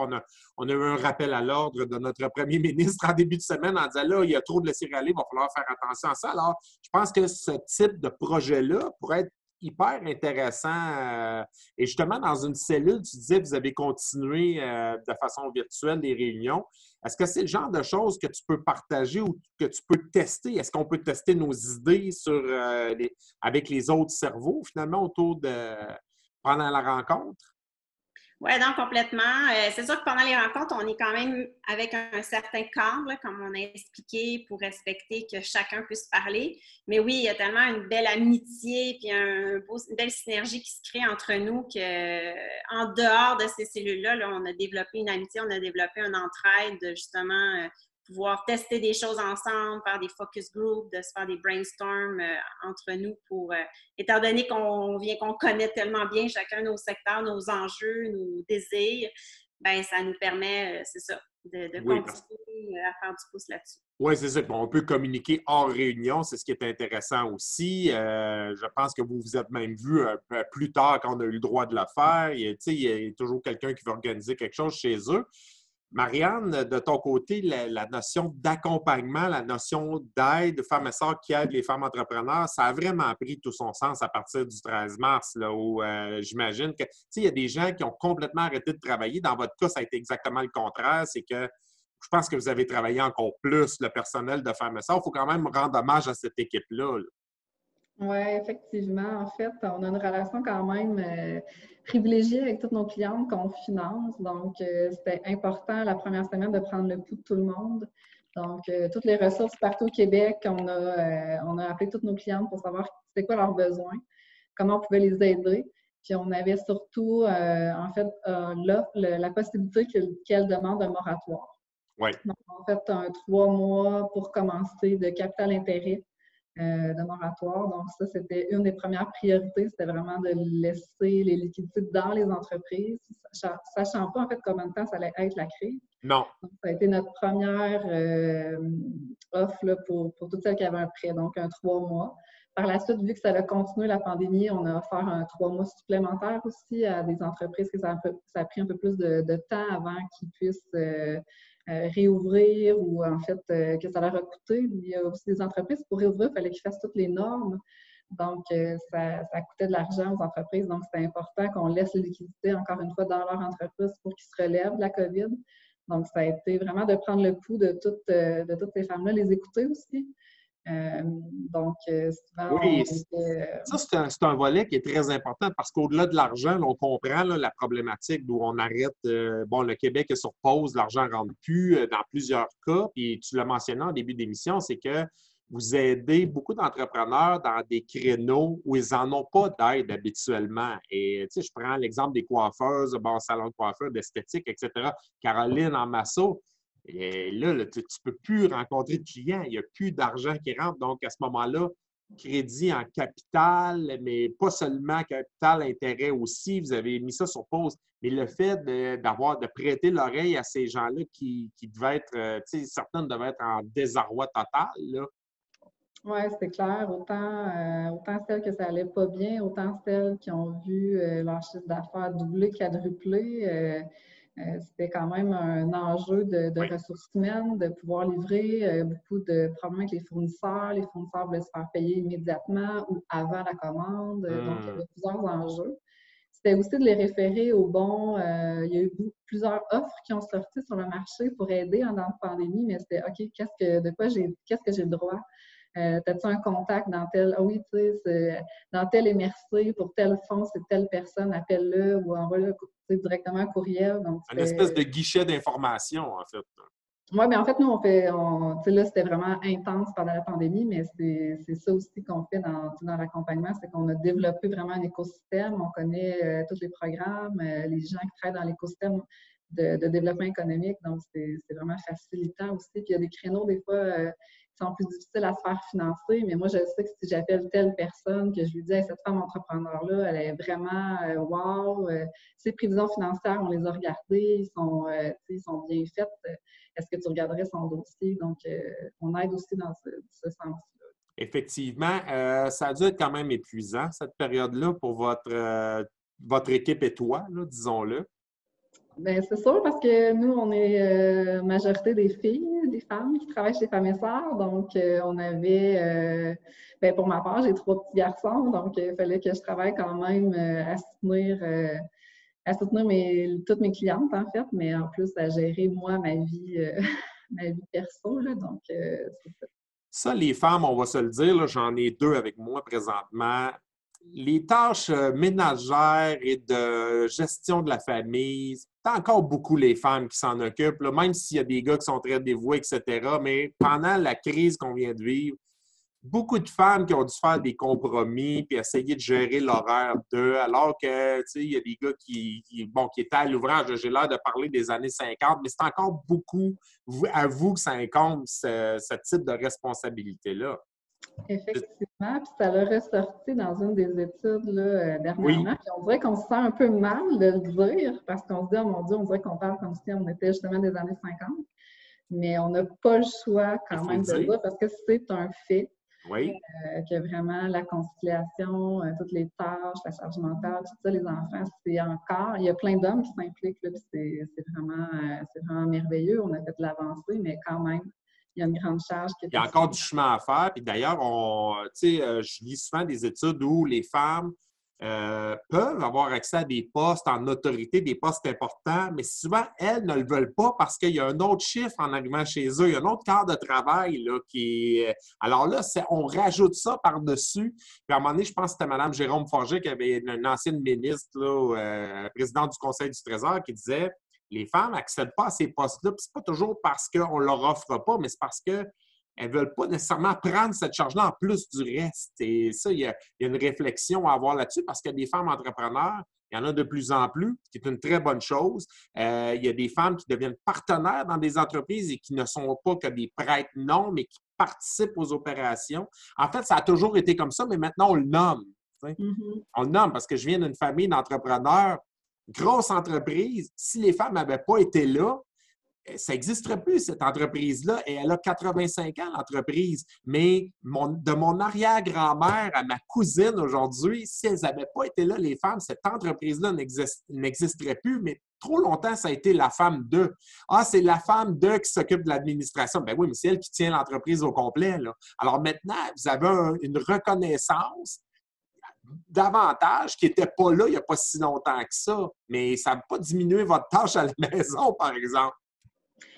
On a eu un rappel à l'ordre de notre premier ministre en début de semaine en disant là, il y a trop de laisser-aller, il va falloir faire attention à ça. Alors, je pense que ce type de projet-là pourrait être hyper intéressant. Et justement, dans une cellule, tu disais que vous avez continué de façon virtuelle les réunions. Est-ce que c'est le genre de choses que tu peux partager ou que tu peux tester? Est-ce qu'on peut tester nos idées avec les autres cerveaux, finalement, pendant la rencontre? Oui, donc complètement. C'est sûr que pendant les rencontres, on est quand même avec un certain cadre, là, comme on a expliqué, pour respecter que chacun puisse parler. Mais oui, il y a tellement une belle amitié puis une belle synergie qui se crée entre nous qu'en dehors de ces cellules-là, là, on a développé une amitié, on a développé une entraide de justement pouvoir tester des choses ensemble, faire des focus groups, de se faire des brainstorms entre nous pour, étant donné qu'on connaît tellement bien chacun nos secteurs, nos enjeux, nos désirs, ben ça nous permet, c'est ça, de continuer à faire du pouce là-dessus. Oui, c'est ça. Bon, on peut communiquer hors réunion, c'est ce qui est intéressant aussi. Je pense que vous vous êtes même vu plus tard quand on a eu le droit de le faire. Il y a toujours quelqu'un qui veut organiser quelque chose chez eux. Marianne, de ton côté, la notion d'accompagnement, la notion d'aide, femmes et sœurs qui aident les femmes entrepreneurs, ça a vraiment pris tout son sens à partir du 13 mars, là, où j'imagine que, il y a des gens qui ont complètement arrêté de travailler. Dans votre cas, ça a été exactement le contraire. C'est que je pense que vous avez travaillé encore plus le personnel de femmes et sœurs. Il faut quand même rendre hommage à cette équipe-là. Oui, effectivement. En fait, on a une relation quand même privilégiée avec toutes nos clientes qu'on finance. Donc, c'était important la première semaine de prendre le pouls de tout le monde. Donc, toutes les ressources partout au Québec, on a appelé toutes nos clientes pour savoir c'était quoi leurs besoins, comment on pouvait les aider. Puis, on avait surtout, en fait, la possibilité qu'elles demandent un moratoire. Oui. Donc, en fait, 3 mois pour commencer de capital intérêt. De moratoire. Donc, ça, c'était une des premières priorités. C'était vraiment de laisser les liquidités dans les entreprises, sachant pas, en fait, combien de temps ça allait être la crise. Non. Donc, ça a été notre première offre là, pour toutes celles qui avaient un prêt, donc un 3 mois. Par la suite, vu que ça a continué la pandémie, on a offert un 3 mois supplémentaire aussi à des entreprises que ça a pris un peu plus de temps avant qu'ils puissent réouvrir ou en fait que ça leur a coûté. Il y a aussi des entreprises, pour réouvrir, il fallait qu'ils fassent toutes les normes. Donc, ça coûtait de l'argent aux entreprises. Donc, c'était important qu'on laisse les liquidités, encore une fois, dans leur entreprise pour qu'ils se relèvent de la COVID. Donc, ça a été vraiment de prendre le pouls de toutes ces femmes-là, les écouter aussi. Souvent, oui, ça, c'est un volet qui est très important parce qu'au-delà de l'argent, là, on comprend là, la problématique d'où on arrête. Le Québec est sur pause, l'argent ne rentre plus dans plusieurs cas. Puis tu l'as mentionné en début d'émission, c'est que vous aidez beaucoup d'entrepreneurs dans des créneaux où ils n'en ont pas d'aide habituellement. Et je prends l'exemple des coiffeuses, salon de coiffeur, d'esthétique, etc. Caroline en Masso. Et là, tu ne peux plus rencontrer de clients, il n'y a plus d'argent qui rentre. Donc, à ce moment-là, crédit en capital, mais pas seulement capital, intérêt aussi, vous avez mis ça sur pause. Mais le fait de prêter l'oreille à ces gens-là qui devaient être, certaines devaient être en désarroi total, là. Oui, c'est clair. Autant celles que ça allait pas bien, autant celles qui ont vu leur chiffre d'affaires doubler, quadrupler. C'était quand même un enjeu de Oui. ressources humaines, de pouvoir livrer, beaucoup de problèmes avec les fournisseurs. Les fournisseurs voulaient se faire payer immédiatement ou avant la commande. Donc, il y avait plusieurs enjeux. C'était aussi de les référer au bon. Il y a eu plusieurs offres qui ont sorti sur le marché pour aider en temps de pandémie, mais c'était OK, qu'est-ce que j'ai le droit? T'as-tu un contact dans tel. Ah oui, tu sais, dans tel MRC, pour tel fonds, c'est telle personne, appelle-le ou envoie-le directement un courriel. Donc, Une espèce de guichet d'information, en fait. oui, mais en fait, nous, tu sais, là, c'était vraiment intense pendant la pandémie, mais c'est ça aussi qu'on fait dans l'accompagnement, c'est qu'on a développé vraiment un écosystème. On connaît tous les programmes, les gens qui travaillent dans l'écosystème de développement économique. Donc, c'est vraiment facilitant aussi. Puis, il y a des créneaux, des fois, qui sont plus difficiles à se faire financer. Mais moi, je sais que si j'appelle telle personne, que je lui dis, hey, cette femme entrepreneur-là, elle est vraiment wow. Ses prévisions financières, on les a regardées, ils sont bien faites. Est-ce que tu regarderais son dossier? Donc, on aide aussi dans ce sens-là. Effectivement, ça a dû être quand même épuisant, cette période-là, pour votre équipe et toi, là, disons-le. Bien, c'est sûr parce que nous, on est majorité des filles, des femmes qui travaillent chez Femmes et Sœurs. Donc, on avait, bien, pour ma part, j'ai 3 petits garçons. Donc, il fallait que je travaille quand même à soutenir toutes mes clientes, en fait, mais en plus à gérer, moi, ma vie, ma vie perso. Là, donc, c'est ça. Ça, les femmes, on va se le dire, là, j'en ai 2 avec moi présentement. Les tâches ménagères et de gestion de la famille, c'est encore beaucoup les femmes qui s'en occupent, là, même s'il y a des gars qui sont très dévoués, etc. Mais pendant la crise qu'on vient de vivre, beaucoup de femmes qui ont dû faire des compromis puis essayer de gérer l'horaire d'eux, alors que, tu sais, il y a des gars qui étaient à l'ouvrage. J'ai l'air de parler des années 50, mais c'est encore beaucoup à vous que ça incombe ce type de responsabilité-là. Effectivement, puis ça l'a ressorti dans une des études là, Oui, dernièrement. Puis on dirait qu'on se sent un peu mal de le dire parce qu'on se dit, oh mon Dieu, on dirait qu'on parle comme si on était justement des années 50. Mais on n'a pas le choix il quand faut le même de le dire. dire parce que c'est un fait Oui. que vraiment la conciliation, toutes les tâches, la charge mentale, tout ça, les enfants, c'est encore. Il y a plein d'hommes qui s'impliquent, là, puis c'est vraiment merveilleux. On a fait de l'avancée, mais quand même, il y a une grande charge qui est Il y a encore assumée. du chemin à faire. Puis d'ailleurs, je lis souvent des études où les femmes peuvent avoir accès à des postes en autorité, des postes importants, mais souvent, elles ne le veulent pas parce qu'il y a un autre chiffre en arrivant chez eux, il y a un autre quart de travail là, qui est... Alors là, on rajoute ça par-dessus. Puis à un moment donné, je pense que c'était Mme Jérôme Forget, qui avait une ancienne ministre, là, présidente du Conseil du Trésor, qui disait les femmes n'accèdent pas à ces postes-là. Puis c'est pas toujours parce qu'on ne leur offre pas, mais c'est parce que elles ne veulent pas nécessairement prendre cette charge-là en plus du reste. Et ça, il y a une réflexion à avoir là-dessus parce qu'il y a des femmes entrepreneurs, il y en a de plus en plus, ce qui est une très bonne chose. Il y a des femmes qui deviennent partenaires dans des entreprises et qui ne sont pas que des prêtres non, mais qui participent aux opérations. En fait, ça a toujours été comme ça, mais maintenant, on le nomme. Mm-hmm. On le nomme parce que je viens d'une famille d'entrepreneurs, grosse entreprise. Si les femmes n'avaient pas été là, ça n'existerait plus, cette entreprise-là, et elle a 85 ans, l'entreprise. Mais de mon arrière-grand-mère à ma cousine aujourd'hui, si elles n'avaient pas été là, les femmes, cette entreprise-là n'existerait plus, mais trop longtemps, ça a été la femme d'eux. Ah, c'est la femme d'eux qui s'occupe de l'administration. Ben oui, mais c'est elle qui tient l'entreprise au complet, là. Alors maintenant, vous avez une reconnaissance davantage qui n'était pas là il n'y a pas si longtemps que ça, mais ça n'a pas diminué votre tâche à la maison, par exemple.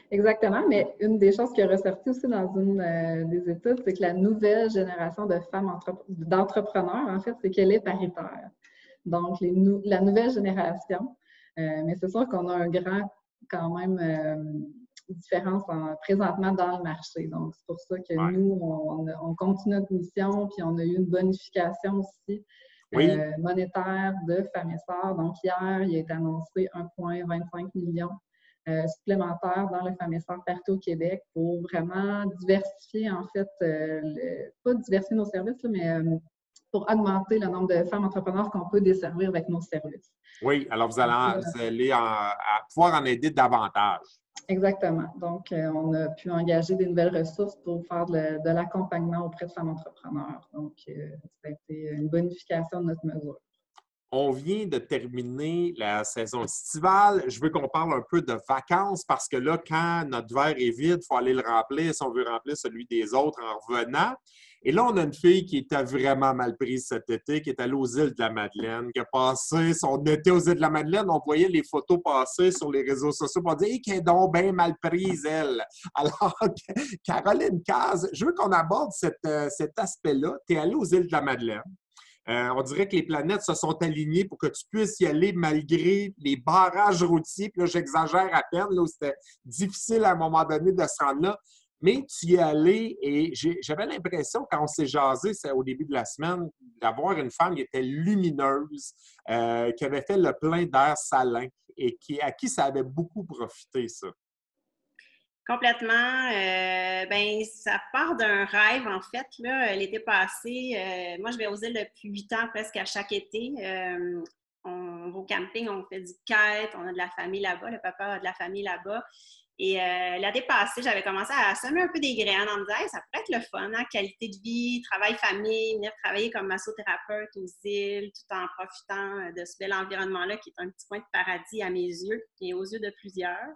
Exactement, mais une des choses qui est ressortie aussi dans une des études, c'est que la nouvelle génération de femmes d'entrepreneurs, en fait, c'est qu'elle est paritaire. Donc, la nouvelle génération, mais c'est sûr qu'on a un grand, quand même, différence présentement dans le marché. Donc, c'est pour ça que Ouais. nous, on continue notre mission, puis on a eu une bonification aussi Oui. monétaire de Femmes et Sœurs. Donc, hier, il a été annoncé 1,25 million supplémentaires dans le Femmes et Sœurs partout au Québec pour vraiment diversifier, en fait, pas diversifier nos services, là, mais pour augmenter le nombre de femmes entrepreneurs qu'on peut desservir avec nos services. Oui, alors vous allez pouvoir en aider davantage. Exactement. Donc, on a pu engager des nouvelles ressources pour faire de l'accompagnement auprès de femmes entrepreneurs. Donc, ça a été une bonification de notre mesure. On vient de terminer la saison estivale. Je veux qu'on parle un peu de vacances parce que là, quand notre verre est vide, il faut aller le remplir si on veut remplir celui des autres en revenant. Et là, on a une fille qui était vraiment mal prise cet été, qui est allée aux îles de la Madeleine, qui a passé son été aux îles de la Madeleine. On voyait les photos passer sur les réseaux sociaux pour dire hey, qu'elle est donc bien mal prise, elle. Alors, Caroline Cazes, je veux qu'on aborde cet aspect-là. Tu es allée aux îles de la Madeleine. On dirait que les planètes se sont alignées pour que tu puisses y aller malgré les barrages routiers. Puis là, j'exagère à peine, là, où c'était difficile à un moment donné de se rendre là. Mais tu y es allé et j'avais l'impression, quand on s'est jasé au début de la semaine, d'avoir une femme qui était lumineuse, qui avait fait le plein d'air salin et à qui ça avait beaucoup profité, ça. Complètement. Ça part d'un rêve, en fait. Là, l'été passé, moi, je vais aux îles depuis 8 ans, presque à chaque été. On va au camping, on fait du kite, on a de la famille là-bas, le papa a de la famille là-bas. Et l'été passé, j'avais commencé à semer un peu des graines en me disant hey, ça pourrait être le fun, hein? Qualité de vie, travail-famille, venir travailler comme massothérapeute aux îles, tout en profitant de ce bel environnement-là qui est un petit coin de paradis à mes yeux et aux yeux de plusieurs.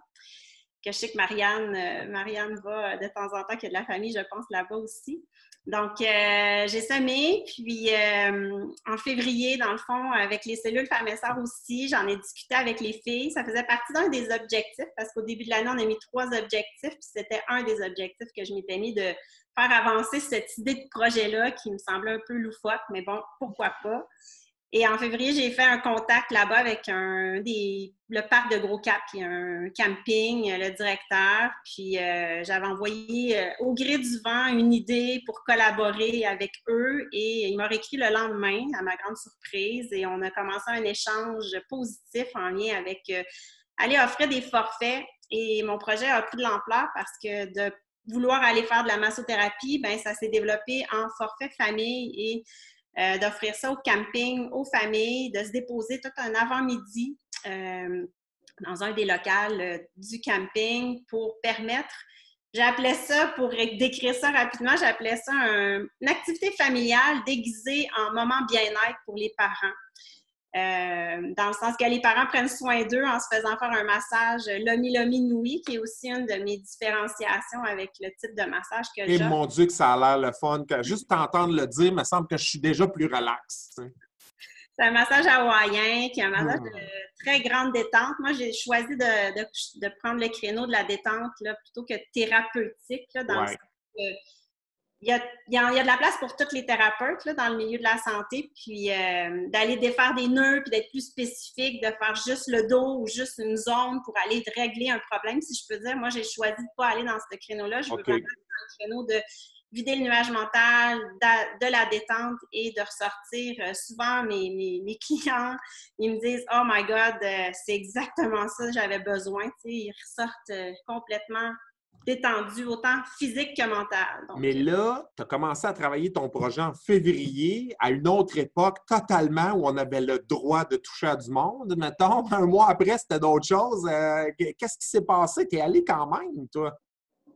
Que je sais que Marianne va de temps en temps, qu'il y a de la famille, je pense, là-bas aussi. Donc, j'ai semé, puis en février, dans le fond, avec les cellules femmes et sœurs aussi, j'en ai discuté avec les filles. Ça faisait partie d'un des objectifs, parce qu'au début de l'année, on a mis 3 objectifs, puis c'était un des objectifs que je m'étais mis de faire avancer cette idée de projet-là qui me semblait un peu loufoque, mais bon, pourquoi pas. Et en février, j'ai fait un contact là-bas avec le parc de Gros-Cap, qui est un camping, le directeur. Puis j'avais envoyé au gré du vent une idée pour collaborer avec eux. Et il m'a réécrit le lendemain, à ma grande surprise. Et on a commencé un échange positif en lien avec aller offrir des forfaits. Et mon projet a pris de l'ampleur parce que de vouloir aller faire de la massothérapie, bien, ça s'est développé en forfait famille et d'offrir ça au camping, aux familles, de se déposer tout un avant-midi dans un des locales du camping pour permettre, j'appelais ça, pour décrire ça rapidement, j'appelais ça une activité familiale déguisée en moment bien-être pour les parents. Dans le sens que les parents prennent soin d'eux en se faisant faire un massage Lomi Lomi Nui, qui est aussi une de mes différenciations avec le type de massage que j'ai. Et mon Dieu, que ça a l'air le fun. Juste t'entendre le dire, il me semble que je suis déjà plus relax. C'est un massage hawaïen qui est un massage de très grande détente. Moi, j'ai choisi de prendre le créneau de la détente là, plutôt que thérapeutique, là, dans le sens que il y a de la place pour tous les thérapeutes là, dans le milieu de la santé, puis d'aller défaire des nœuds, puis d'être plus spécifique, de faire juste le dos ou juste une zone pour aller régler un problème, si je peux dire. Moi, j'ai choisi de ne pas aller dans ce créneau-là. Je veux vraiment aller dans le créneau de vider le nuage mental, de la détente et de ressortir. Souvent, mes clients, ils me disent « Oh my God, c'est exactement ça que j'avais besoin. » Ils ressortent complètement détendu, autant physique que mental. Donc, mais là, tu as commencé à travailler ton projet en février, à une autre époque, totalement, où on avait le droit de toucher à du monde. Mettons, un mois après, c'était d'autres choses. Qu'est-ce qui s'est passé? Tu es allé quand même, toi?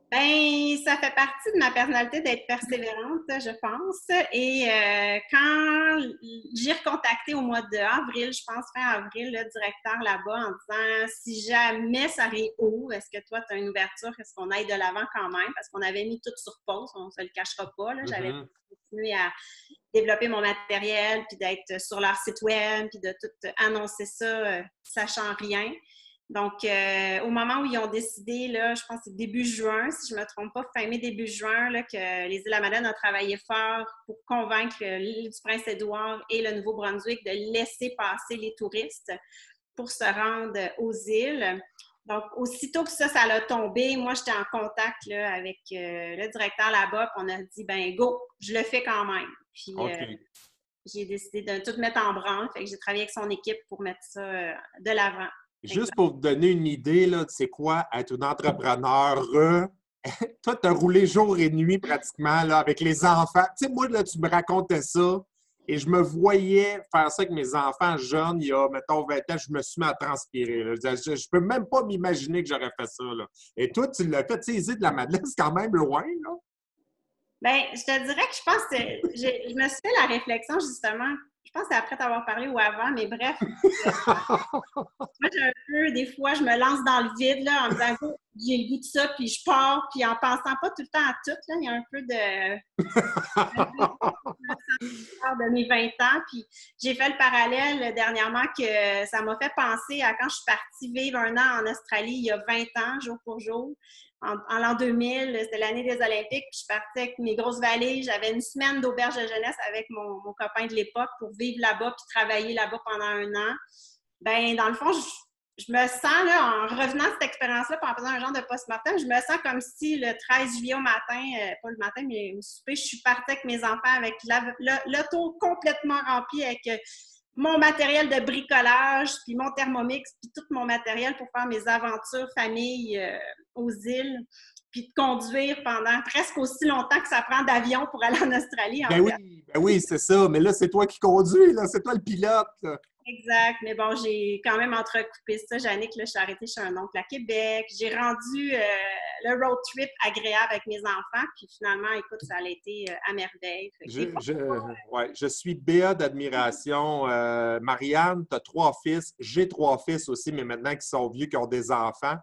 Bien, ça fait partie de ma personnalité d'être persévérante, je pense. Et quand j'ai recontacté au mois d'avril, je pense fin avril, le directeur là-bas en disant si jamais ça réouvre, est-ce que toi, tu as une ouverture, est-ce qu'on aille de l'avant quand même? Parce qu'on avait mis tout sur pause, on ne se le cachera pas. Là. J'avais continué à développer mon matériel, puis d'être sur leur site web, puis de tout annoncer ça, sachant rien. Donc, au moment où ils ont décidé, là, je pense que c'est début juin, si je ne me trompe pas, fin mai, début juin, là, que les Îles-de-la-Madeleine ont travaillé fort pour convaincre l'île du Prince-Édouard et le Nouveau-Brunswick de laisser passer les touristes pour se rendre aux îles. Donc, aussitôt que ça a tombé, moi, j'étais en contact là, avec le directeur là-bas, puis on a dit, ben go, je le fais quand même. Puis, j'ai décidé de tout mettre en branle, fait que j'ai travaillé avec son équipe pour mettre ça de l'avant. Juste pour vous donner une idée, là, c'est quoi être une entrepreneur? Toi, tu as roulé jour et nuit pratiquement là, avec les enfants. Tu sais, moi, là, tu me racontais ça et je me voyais faire ça avec mes enfants jeunes. Il y a, mettons, 20 ans, je me suis mis à transpirer. Là. Je ne peux même pas m'imaginer que j'aurais fait ça. Là. Et toi, tu l'as fait. Tu sais, les îles de la Madeleine, c'est quand même loin, là. Bien, je te dirais que je pense que je me suis fait la réflexion, justement, Je pense que c'est après t'avoir parlé ou avant, mais bref. Moi, j'ai un peu, des fois, je me lance dans le vide, là, en me disant, oh, j'ai le goût de ça, puis je pars, puis en pensant pas tout le temps à tout, là, il y a un peu de mes 20 ans, puis j'ai fait le parallèle dernièrement que ça m'a fait penser à quand je suis partie vivre un an en Australie, il y a 20 ans, jour pour jour. En l'an 2000, c'était l'année des Olympiques, puis je suis partie avec mes grosses valises. J'avais une semaine d'auberge de jeunesse avec mon copain de l'époque pour vivre là-bas puis travailler là-bas pendant un an. Ben dans le fond, je me sens, là, en revenant de cette expérience-là, puis en faisant un genre de post-mortem, je me sens comme si le 13 juillet au matin, pas le matin, mais au souper, je suis partie avec mes enfants avec l'auto complètement rempli avec mon matériel de bricolage, puis mon Thermomix, puis tout mon matériel pour faire mes aventures famille aux îles, puis de conduire pendant presque aussi longtemps que ça prend d'avion pour aller en Australie. En fait. Ben oui, c'est ça. Mais là, c'est toi qui conduis, là. C'est toi le pilote, là. Exact. Mais bon, j'ai quand même entrecoupé ça. Jannick, là, je suis arrêtée chez un oncle à Québec. J'ai rendu le road trip agréable avec mes enfants. Puis finalement, écoute, ça a été à merveille. Je suis béat d'admiration. Marianne, tu as 3 fils. J'ai 3 fils aussi, mais maintenant qui sont vieux, qui ont des enfants.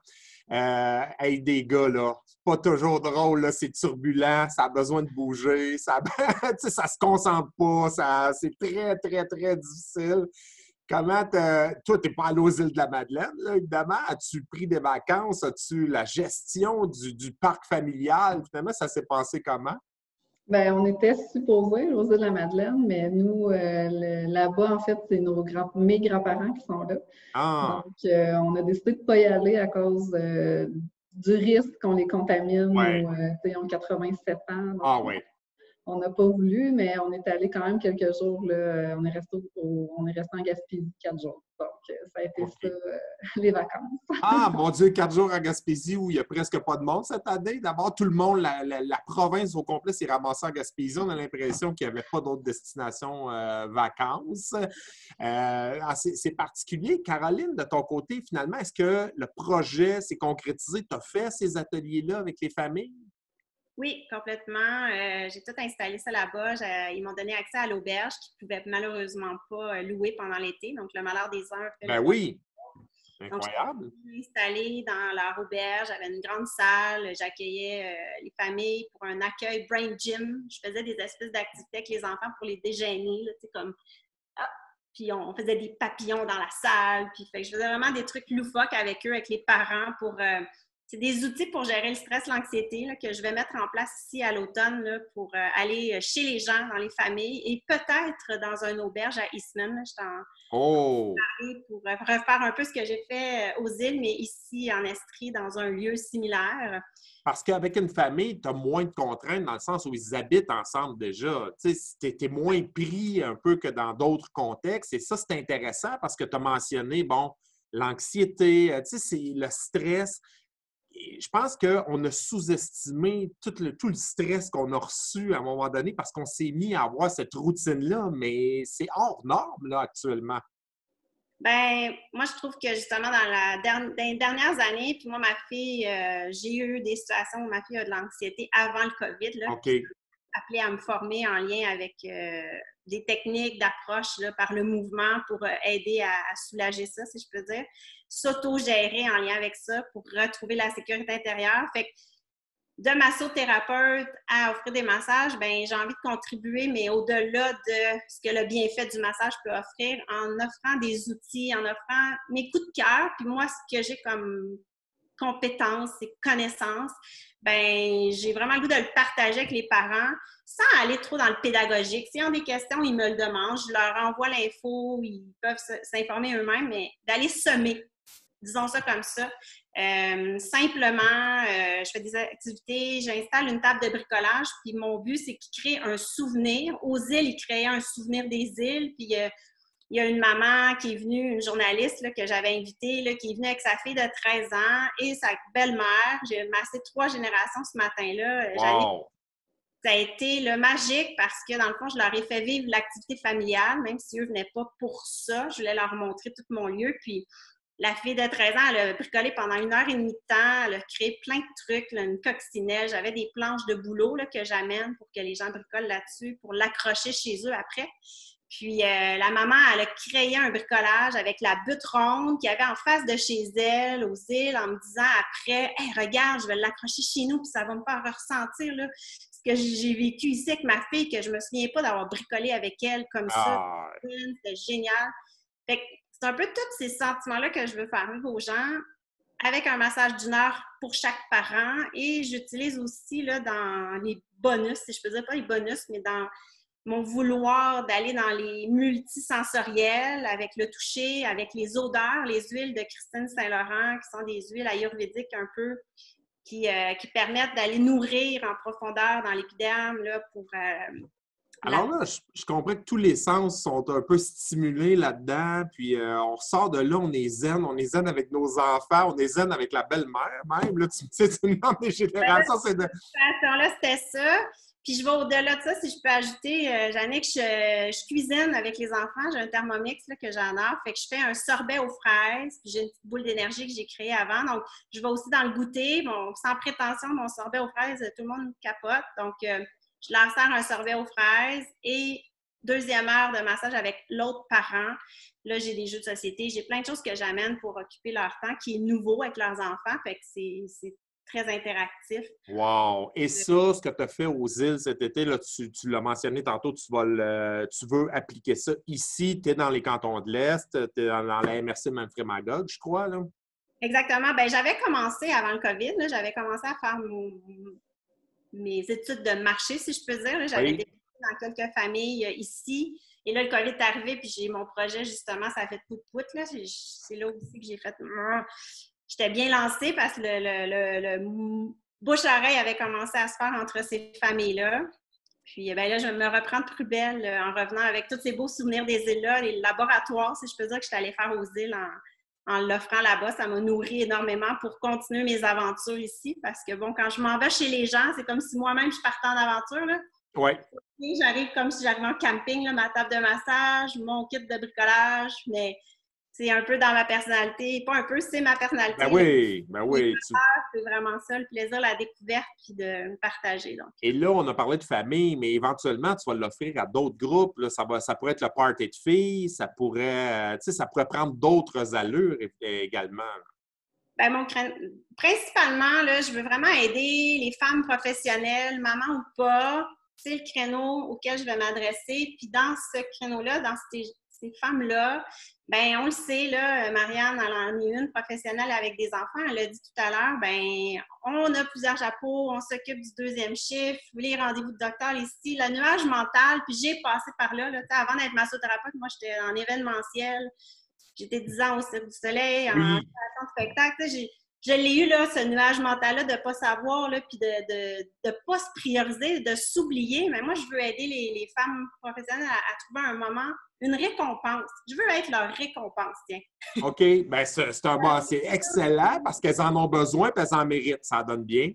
Hey, des gars, là, c'est pas toujours drôle, là, c'est turbulent, ça a besoin de bouger, ça se concentre pas, c'est très, très, très difficile. Comment toi, tu n'es pas allé aux îles de la Madeleine, là, évidemment. As-tu pris des vacances? As-tu la gestion du parc familial? Finalement, ça s'est passé comment? Bien, on était supposés aux îles de la Madeleine, mais nous, là-bas, en fait, c'est mes grands-parents qui sont là. Ah. Donc, on a décidé de ne pas y aller à cause du risque qu'on les contamine. Ouais. Ils ont 87 ans. Donc, ah oui. On n'a pas voulu, mais on est allé quand même quelques jours. Là, on est resté en Gaspésie 4 jours. Donc, ça a été ça, les vacances. Ah, mon Dieu, 4 jours à Gaspésie où il n'y a presque pas de monde cette année. D'abord, tout le monde, la province au complet s'est ramassée en Gaspésie. On a l'impression qu'il n'y avait pas d'autres destinations vacances. C'est particulier. Caroline, de ton côté, finalement, est-ce que le projet s'est concrétisé? Tu as fait ces ateliers-là avec les familles? Oui, complètement. J'ai tout installé ça là-bas. Ils m'ont donné accès à l'auberge qu'ils ne pouvaient malheureusement pas louer pendant l'été. Donc, le malheur des uns. Ben oui! Incroyable! Donc, je suis installée dans leur auberge. J'avais une grande salle. J'accueillais les familles pour un accueil brain gym. Je faisais des espèces d'activités avec les enfants pour les déjeuner, comme... Puis on faisait des papillons dans la salle. Puis je faisais vraiment des trucs loufoques avec eux, avec les parents pour... c'est des outils pour gérer le stress, l'anxiété que je vais mettre en place ici à l'automne là, pour aller chez les gens, dans les familles et peut-être dans une auberge à Eastman. Je t'en parlais pour refaire un peu ce que j'ai fait aux îles, mais ici en Estrie, dans un lieu similaire. Parce qu'avec une famille, tu as moins de contraintes dans le sens où ils habitent ensemble déjà. Tu es moins pris un peu que dans d'autres contextes. Et ça, c'est intéressant parce que tu as mentionné, l'anxiété, c'est le stress. Je pense qu'on a sous-estimé tout le stress qu'on a reçu à un moment donné parce qu'on s'est mis à avoir cette routine-là, mais c'est hors norme là, actuellement. Ben, moi, je trouve que justement, dans les dernières années, puis moi, ma fille, j'ai eu des situations où ma fille a de l'anxiété avant le COVID. Là, OK. appelée à me former en lien avec des techniques d'approche là, par le mouvement pour aider à soulager ça, si je peux dire. S'auto-gérer en lien avec ça pour retrouver la sécurité intérieure. Fait que de massothérapeute à offrir des massages, ben j'ai envie de contribuer, mais au-delà de ce que le bienfait du massage peut offrir, en offrant des outils, en offrant mes coups de cœur, puis moi, ce que j'ai comme compétences et connaissances, ben j'ai vraiment le goût de le partager avec les parents sans aller trop dans le pédagogique. S'ils ont des questions, ils me le demandent, je leur envoie l'info, ils peuvent s'informer eux-mêmes, mais d'aller semer, disons ça comme ça. Simplement, je fais des activités, j'installe une table de bricolage, puis mon but, c'est qu'ils créent un souvenir. Aux îles, ils créaient un souvenir des îles, puis il y a une maman qui est venue, une journaliste là, que j'avais invitée, là, qui est venue avec sa fille de 13 ans et sa belle-mère. J'ai massé 3 générations ce matin-là. Wow. Ça a été magique parce que, dans le fond, je leur ai fait vivre l'activité familiale, même si eux ne venaient pas pour ça. Je voulais leur montrer tout mon lieu, puis la fille de 13 ans, elle a bricolé pendant 1h30 de temps. Elle a créé plein de trucs, là, une coccinelle. J'avais des planches de boulot là, que j'amène pour que les gens bricolent là-dessus, pour l'accrocher chez eux après. Puis la maman, elle a créé un bricolage avec la butte ronde qu'il y avait en face de chez elle, aux îles, en me disant après, « Hey, regarde, je vais l'accrocher chez nous, puis ça va me faire ressentir là, ce que j'ai vécu ici avec ma fille, que je me souviens pas d'avoir bricolé avec elle comme ça. Ah, C'était génial. » Fait que c'est un peu tous ces sentiments-là que je veux faire vivre aux gens avec un massage d'une heure pour chaque parent. Et j'utilise aussi là, dans les bonus, si je peux dire pas les bonus, mais dans mon vouloir d'aller dans les multisensoriels avec le toucher, avec les odeurs, les huiles de Christine Saint-Laurent, qui sont des huiles ayurvédiques un peu, qui permettent d'aller nourrir en profondeur dans l'épiderme là, pour... alors là, je comprends que tous les sens sont un peu stimulés là-dedans, puis on ressort de là, on est zen avec nos enfants, on est zen avec la belle-mère même. Là, tu sais, c'est une norme des générations. C'est de... Là, c'était ça. Puis je vais au-delà de ça, si je peux ajouter, Jannick, je cuisine avec les enfants. J'ai un Thermomix là, que j'adore. Fait que je fais un sorbet aux fraises. Puis j'ai une petite boule d'énergie que j'ai créée avant. Donc, je vais aussi dans le goûter. Bon, sans prétention, mon sorbet aux fraises, tout le monde capote. Donc, je leur sers un sorbet aux fraises et 2e heure de massage avec l'autre parent. Là, j'ai des jeux de société. J'ai plein de choses que j'amène pour occuper leur temps qui est nouveau avec leurs enfants. Fait que c'est très interactif. Wow! Et ça, ce que tu as fait aux îles cet été, là, tu l'as mentionné tantôt, tu veux appliquer ça ici. Tu es dans les cantons de l'Est, tu es dans la MRC Manfred-Magog, je crois. Là. Exactement. Bien, j'avais commencé avant le COVID, là, j'avais commencé à faire mes études de marché, si je peux dire. Là. J'avais débuté dans quelques familles ici. Et là, le COVID est arrivé, puis j'ai mon projet, justement, ça a fait pout-pout. C'est là aussi que j'ai fait... J'étais bien lancée parce que le bouche-oreille avait commencé à se faire entre ces familles-là. Puis ben là, je me reprends de plus belle en revenant avec tous ces beaux souvenirs des îles-là, les laboratoires, si je peux dire, que je suis allée faire aux îles en l'offrant là-bas. Ça m'a nourri énormément pour continuer mes aventures ici. Parce que bon, quand je m'en vais chez les gens, c'est comme si moi-même je partais en aventure. Là. Oui. J'arrive comme si j'arrivais en camping, là, ma table de massage, mon kit de bricolage, mais c'est un peu dans ma personnalité. Pas un peu, c'est ma personnalité. Ben oui, ben oui. C'est vraiment ça, le plaisir, la découverte, puis de me partager. Donc. Et là, on a parlé de famille, mais éventuellement, tu vas l'offrir à d'autres groupes. Là. Ça pourrait être le party de filles, ça pourrait prendre d'autres allures également. Ben, principalement, là, je veux vraiment aider les femmes professionnelles, maman ou pas. C'est le créneau auquel je vais m'adresser. Puis dans ce créneau-là, dans ces femmes-là, ben on le sait, là, Marianne, elle en est une professionnelle avec des enfants. Elle l'a dit tout à l'heure, ben on a plusieurs chapeaux, on s'occupe du 2e chiffre, les rendez-vous de docteur ici, le nuage mental. Puis j'ai passé par là. Avant d'être massothérapeute, moi, j'étais en événementiel. J'étais 10 ans au Cirque du Soleil, en création de spectacle. Je l'ai eu, là, ce nuage mental-là, de ne pas savoir, là, puis de ne pas se prioriser, de s'oublier. Mais moi, je veux aider les femmes professionnelles à trouver un moment, une récompense. Je veux être leur récompense, tiens. OK. Bien, c'est excellent parce qu'elles en ont besoin et elles en méritent. Ça donne bien.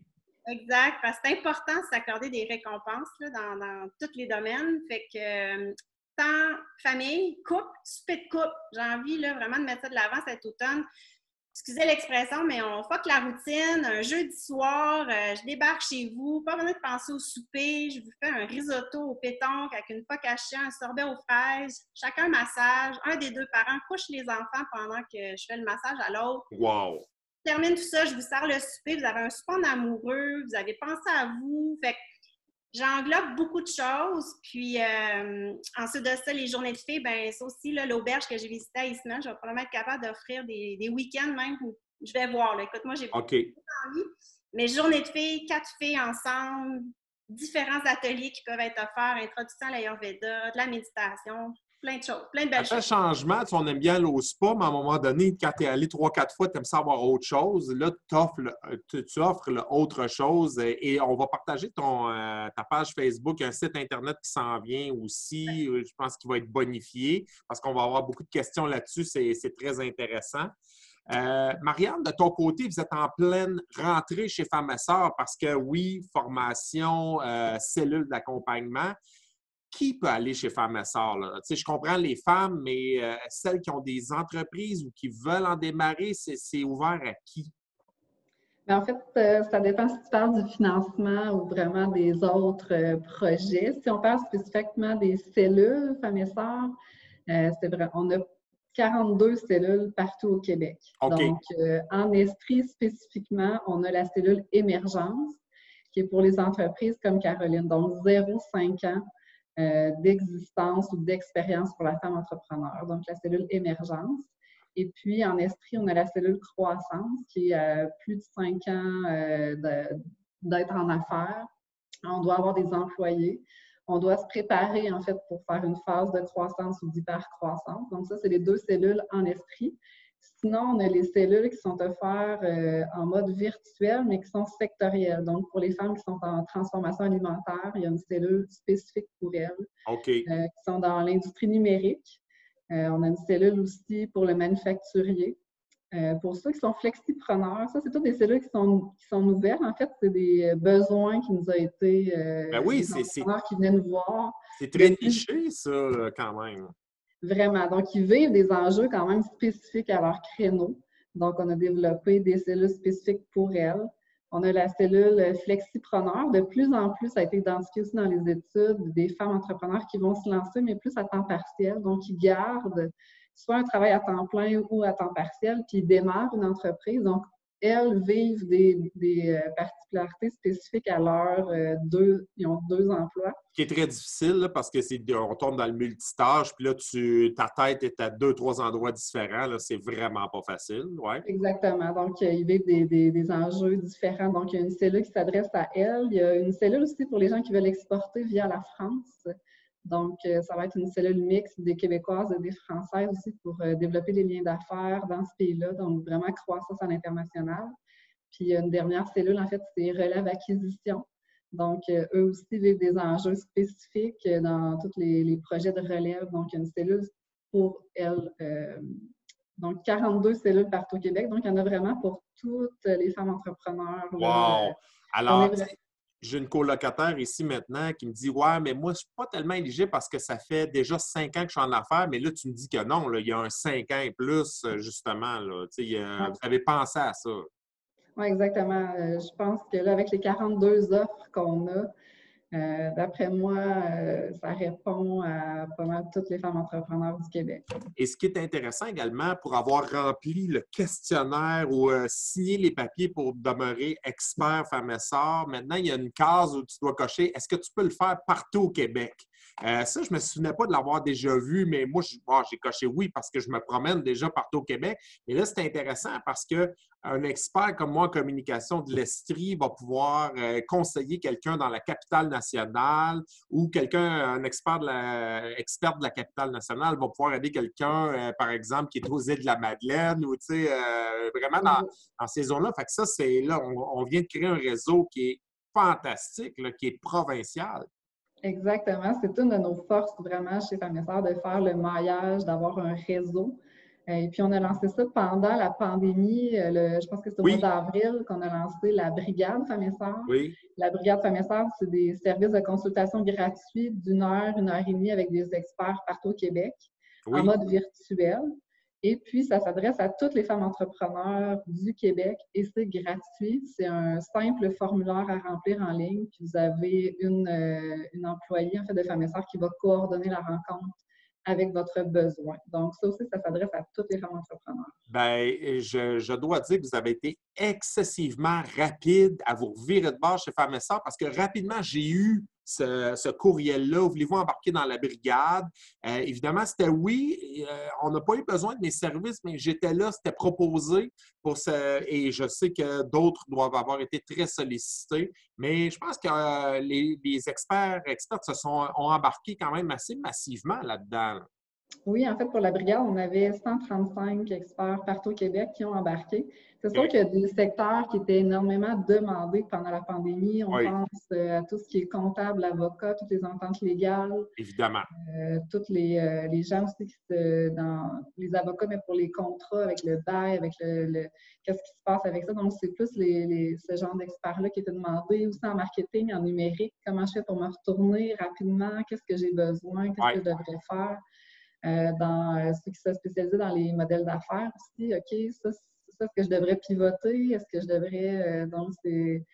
Exact. Parce que c'est important de s'accorder des récompenses là, dans tous les domaines. Fait que temps, famille, couple, souper de couple. J'ai envie là, vraiment de mettre ça de l'avant cet automne. Excusez l'expression, mais on fuck la routine. Un jeudi soir, je débarque chez vous. Pas besoin de penser au souper. Je vous fais un risotto au pétanque avec une focaccia, un sorbet aux fraises. Chacun massage. Un des 2 parents couche les enfants pendant que je fais le massage à l'autre. Wow! Je termine tout ça, je vous sers le souper. Vous avez un souper en amoureux. Vous avez pensé à vous. Fait que j'englobe beaucoup de choses. Puis, ensuite de ça, les journées de filles, bien, ça aussi, là, l'auberge que j'ai visitée à Eastman, je vais probablement être capable d'offrir des week-ends même où je vais voir. Là. Écoute, moi, j'ai beaucoup envie. Mais journées de filles, 4 filles ensemble, différents ateliers qui peuvent être offerts, introduction à l'Ayurveda, de la méditation, plein de choses, plein de belles choses. Changement, on aime bien aller au spa, mais à un moment donné, quand tu es allé 3-4 fois, tu aimes ça avoir autre chose. Là, tu offres autre chose et on va partager ta page Facebook, un site Internet qui s'en vient aussi. Je pense qu'il va être bonifié parce qu'on va avoir beaucoup de questions là-dessus. C'est très intéressant. Marianne, de ton côté, vous êtes en pleine rentrée chez Femmes et Sœurs parce que oui, formation, cellule d'accompagnement. Qui peut aller chez Femmes et Sœurs? Là? Je comprends les femmes, mais celles qui ont des entreprises ou qui veulent en démarrer, c'est ouvert à qui? Mais en fait, ça dépend si tu parles du financement ou vraiment des autres projets. Si on parle spécifiquement des cellules Femmes et Sœurs, c'est vrai, on a 42 cellules partout au Québec. OK. Donc, en Estrie spécifiquement, on a la cellule Émergence, qui est pour les entreprises comme Caroline. Donc, 0,5 ans d'existence ou d'expérience pour la femme entrepreneur. Donc, la cellule Émergence. Et puis, en Estrie, on a la cellule Croissance, qui est plus de 5 ans d'être en affaires. On doit avoir des employés. On doit se préparer, en fait, pour faire une phase de croissance ou d'hypercroissance. Donc, ça, c'est les 2 cellules en Estrie. Sinon, on a les cellules qui sont offertes en mode virtuel, mais qui sont sectorielles. Donc, pour les femmes qui sont en transformation alimentaire, il y a une cellule spécifique pour elles, OK. qui sont dans l'industrie numérique. On a une cellule aussi pour le manufacturier. Pour ceux qui sont flexipreneurs, ça, c'est toutes des cellules qui sont nouvelles. En fait, c'est des besoins qui nous ont été Ben oui, des entrepreneurs qui venaient nous voir. c'est très niché, ça, quand même. Vraiment. Donc, ils vivent des enjeux quand même spécifiques à leur créneau. Donc, on a développé des cellules spécifiques pour elles. On a la cellule flexipreneur. De plus en plus, ça a été identifié aussi dans les études, des femmes entrepreneurs qui vont se lancer, mais plus à temps partiel. Donc, ils gardent soit un travail à temps plein ou à temps partiel, puis ils démarrent une entreprise. Donc, elles vivent des particularités spécifiques à ils ont 2 emplois. Qui est très difficile, là, parce que on tombe dans le multitâche, puis là, ta tête est à 2-3 endroits différents. Là, c'est vraiment pas facile. Ouais. Exactement. Donc, ils vivent des enjeux différents. Donc, il y a une cellule qui s'adresse à elles. Il y a une cellule aussi pour les gens qui veulent exporter via la France. Donc, ça va être une cellule mixte des Québécoises et des Françaises aussi pour développer des liens d'affaires dans ce pays-là. Donc, vraiment croissance à l'international. Puis, il y a une dernière cellule, en fait, c'est relève acquisition. Donc, eux aussi vivent des enjeux spécifiques dans tous les projets de relève. Donc, il y a une cellule pour elles. Donc, 42 cellules partout au Québec. Donc, il y en a vraiment pour toutes les femmes entrepreneurs. Wow! Alors, On est j'ai une colocataire ici maintenant qui me dit « Ouais, mais moi, je ne suis pas tellement éligible parce que ça fait déjà 5 ans que je suis en affaires, mais là, tu me dis que non, là, il y a un 5 ans et plus, justement. Là. Vous avez pensé à ça. » Oui, exactement. Je pense que là, avec les 42 offres qu'on a, d'après moi, ça répond à pas mal toutes les femmes entrepreneurs du Québec. Et ce qui est intéressant également, pour avoir rempli le questionnaire ou signé les papiers pour demeurer expert femme et sœur, maintenant, il y a une case où tu dois cocher « Est-ce que tu peux le faire partout au Québec? » Ça, je ne me souvenais pas de l'avoir déjà vu, mais moi, j'ai coché oui parce que je me promène déjà partout au Québec. Et là, c'est intéressant parce qu'un expert comme moi en communication de l'Estrie va pouvoir conseiller quelqu'un dans la capitale nationale ou un expert de la capitale nationale va pouvoir aider quelqu'un, par exemple, qui est aux îles de la Madeleine ou, vraiment dans ces zones-là. Fait que ça, c'est là, on vient de créer un réseau qui est fantastique, là, qui est provincial. Exactement. C'est une de nos forces vraiment chez Femmes et Sœurs de faire le maillage, d'avoir un réseau. Et puis, on a lancé ça pendant la pandémie. Je pense que c'est au mois d'avril qu'on a lancé la Brigade Femmes et Sœurs. Oui. La Brigade Femmes et Sœurs, c'est des services de consultation gratuits d'1 heure, 1 heure et demie avec des experts partout au Québec en mode virtuel. Et puis, ça s'adresse à toutes les femmes entrepreneurs du Québec et c'est gratuit. C'est un simple formulaire à remplir en ligne. Puis, vous avez une employée en fait, de Femmes et Sœurs qui va coordonner la rencontre avec votre besoin. Donc, ça aussi, ça s'adresse à toutes les femmes entrepreneurs. Bien, je dois dire que vous avez été excessivement rapide à vous revirer de bord chez Femmes et Sœurs parce que rapidement, j'ai eu ce courriel-là. Voulez-vous embarquer dans la brigade? Évidemment, c'était oui. On n'a pas eu besoin de mes services, mais j'étais là, c'était proposé et je sais que d'autres doivent avoir été très sollicités. Mais je pense que les experts ont embarqué quand même assez massivement là-dedans. Oui, en fait, pour la brigade, on avait 135 experts partout au Québec qui ont embarqué. C'est sûr qu'il y a des secteurs qui étaient énormément demandés pendant la pandémie. On pense à tout ce qui est comptable, avocat, toutes les ententes légales. Évidemment. Tous les gens aussi dans les avocats, mais pour les contrats avec le bail, avec qu'est-ce qui se passe avec ça. Donc, c'est plus ce genre d'experts-là qui étaient demandés. Aussi en marketing, en numérique, comment je fais pour me retourner rapidement, qu'est-ce que j'ai besoin, qu'est-ce que je devrais faire. Dans ceux qui sont spécialisés dans les modèles d'affaires aussi, OK, ça, ça, est-ce que je devrais pivoter? Est-ce que je devrais... donc, c'est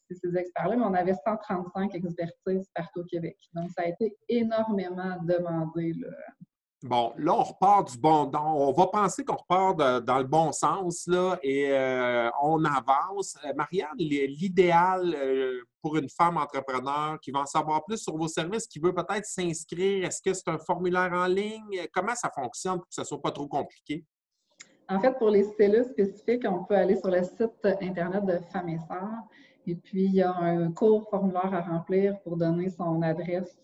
ces experts-là, mais on avait 135 expertises partout au Québec. Donc, ça a été énormément demandé, là. Bon, là, on repart du bon. On va penser qu'on repart dans le bon sens, là, et on avance. Marianne, l'idéal pour une femme entrepreneur qui va en savoir plus sur vos services, qui veut peut-être s'inscrire, est-ce que c'est un formulaire en ligne? Comment ça fonctionne pour que ça ne soit pas trop compliqué? En fait, pour les cellules spécifiques, on peut aller sur le site Internet de Femmes et Sœurs. Et puis, il y a un court formulaire à remplir pour donner son adresse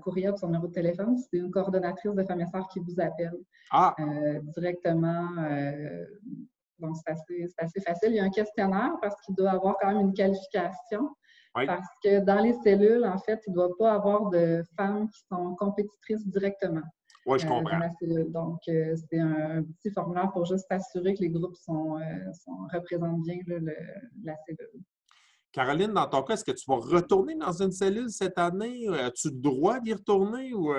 courriel, son numéro de téléphone. C'est une coordonnatrice de Femmes et Sœurs qui vous appelle directement. Donc, c'est assez facile. Il y a un questionnaire parce qu'il doit avoir quand même une qualification. Oui. Parce que dans les cellules, en fait, il ne doit pas avoir de femmes qui sont compétitrices directement. Oui, je comprends. Dans la cellule. Donc, c'est un petit formulaire pour juste s'assurer que les groupes représentent bien là, la cellule. Caroline, dans ton cas, est-ce que tu vas retourner dans une cellule cette année? As-tu le droit d'y retourner? Ou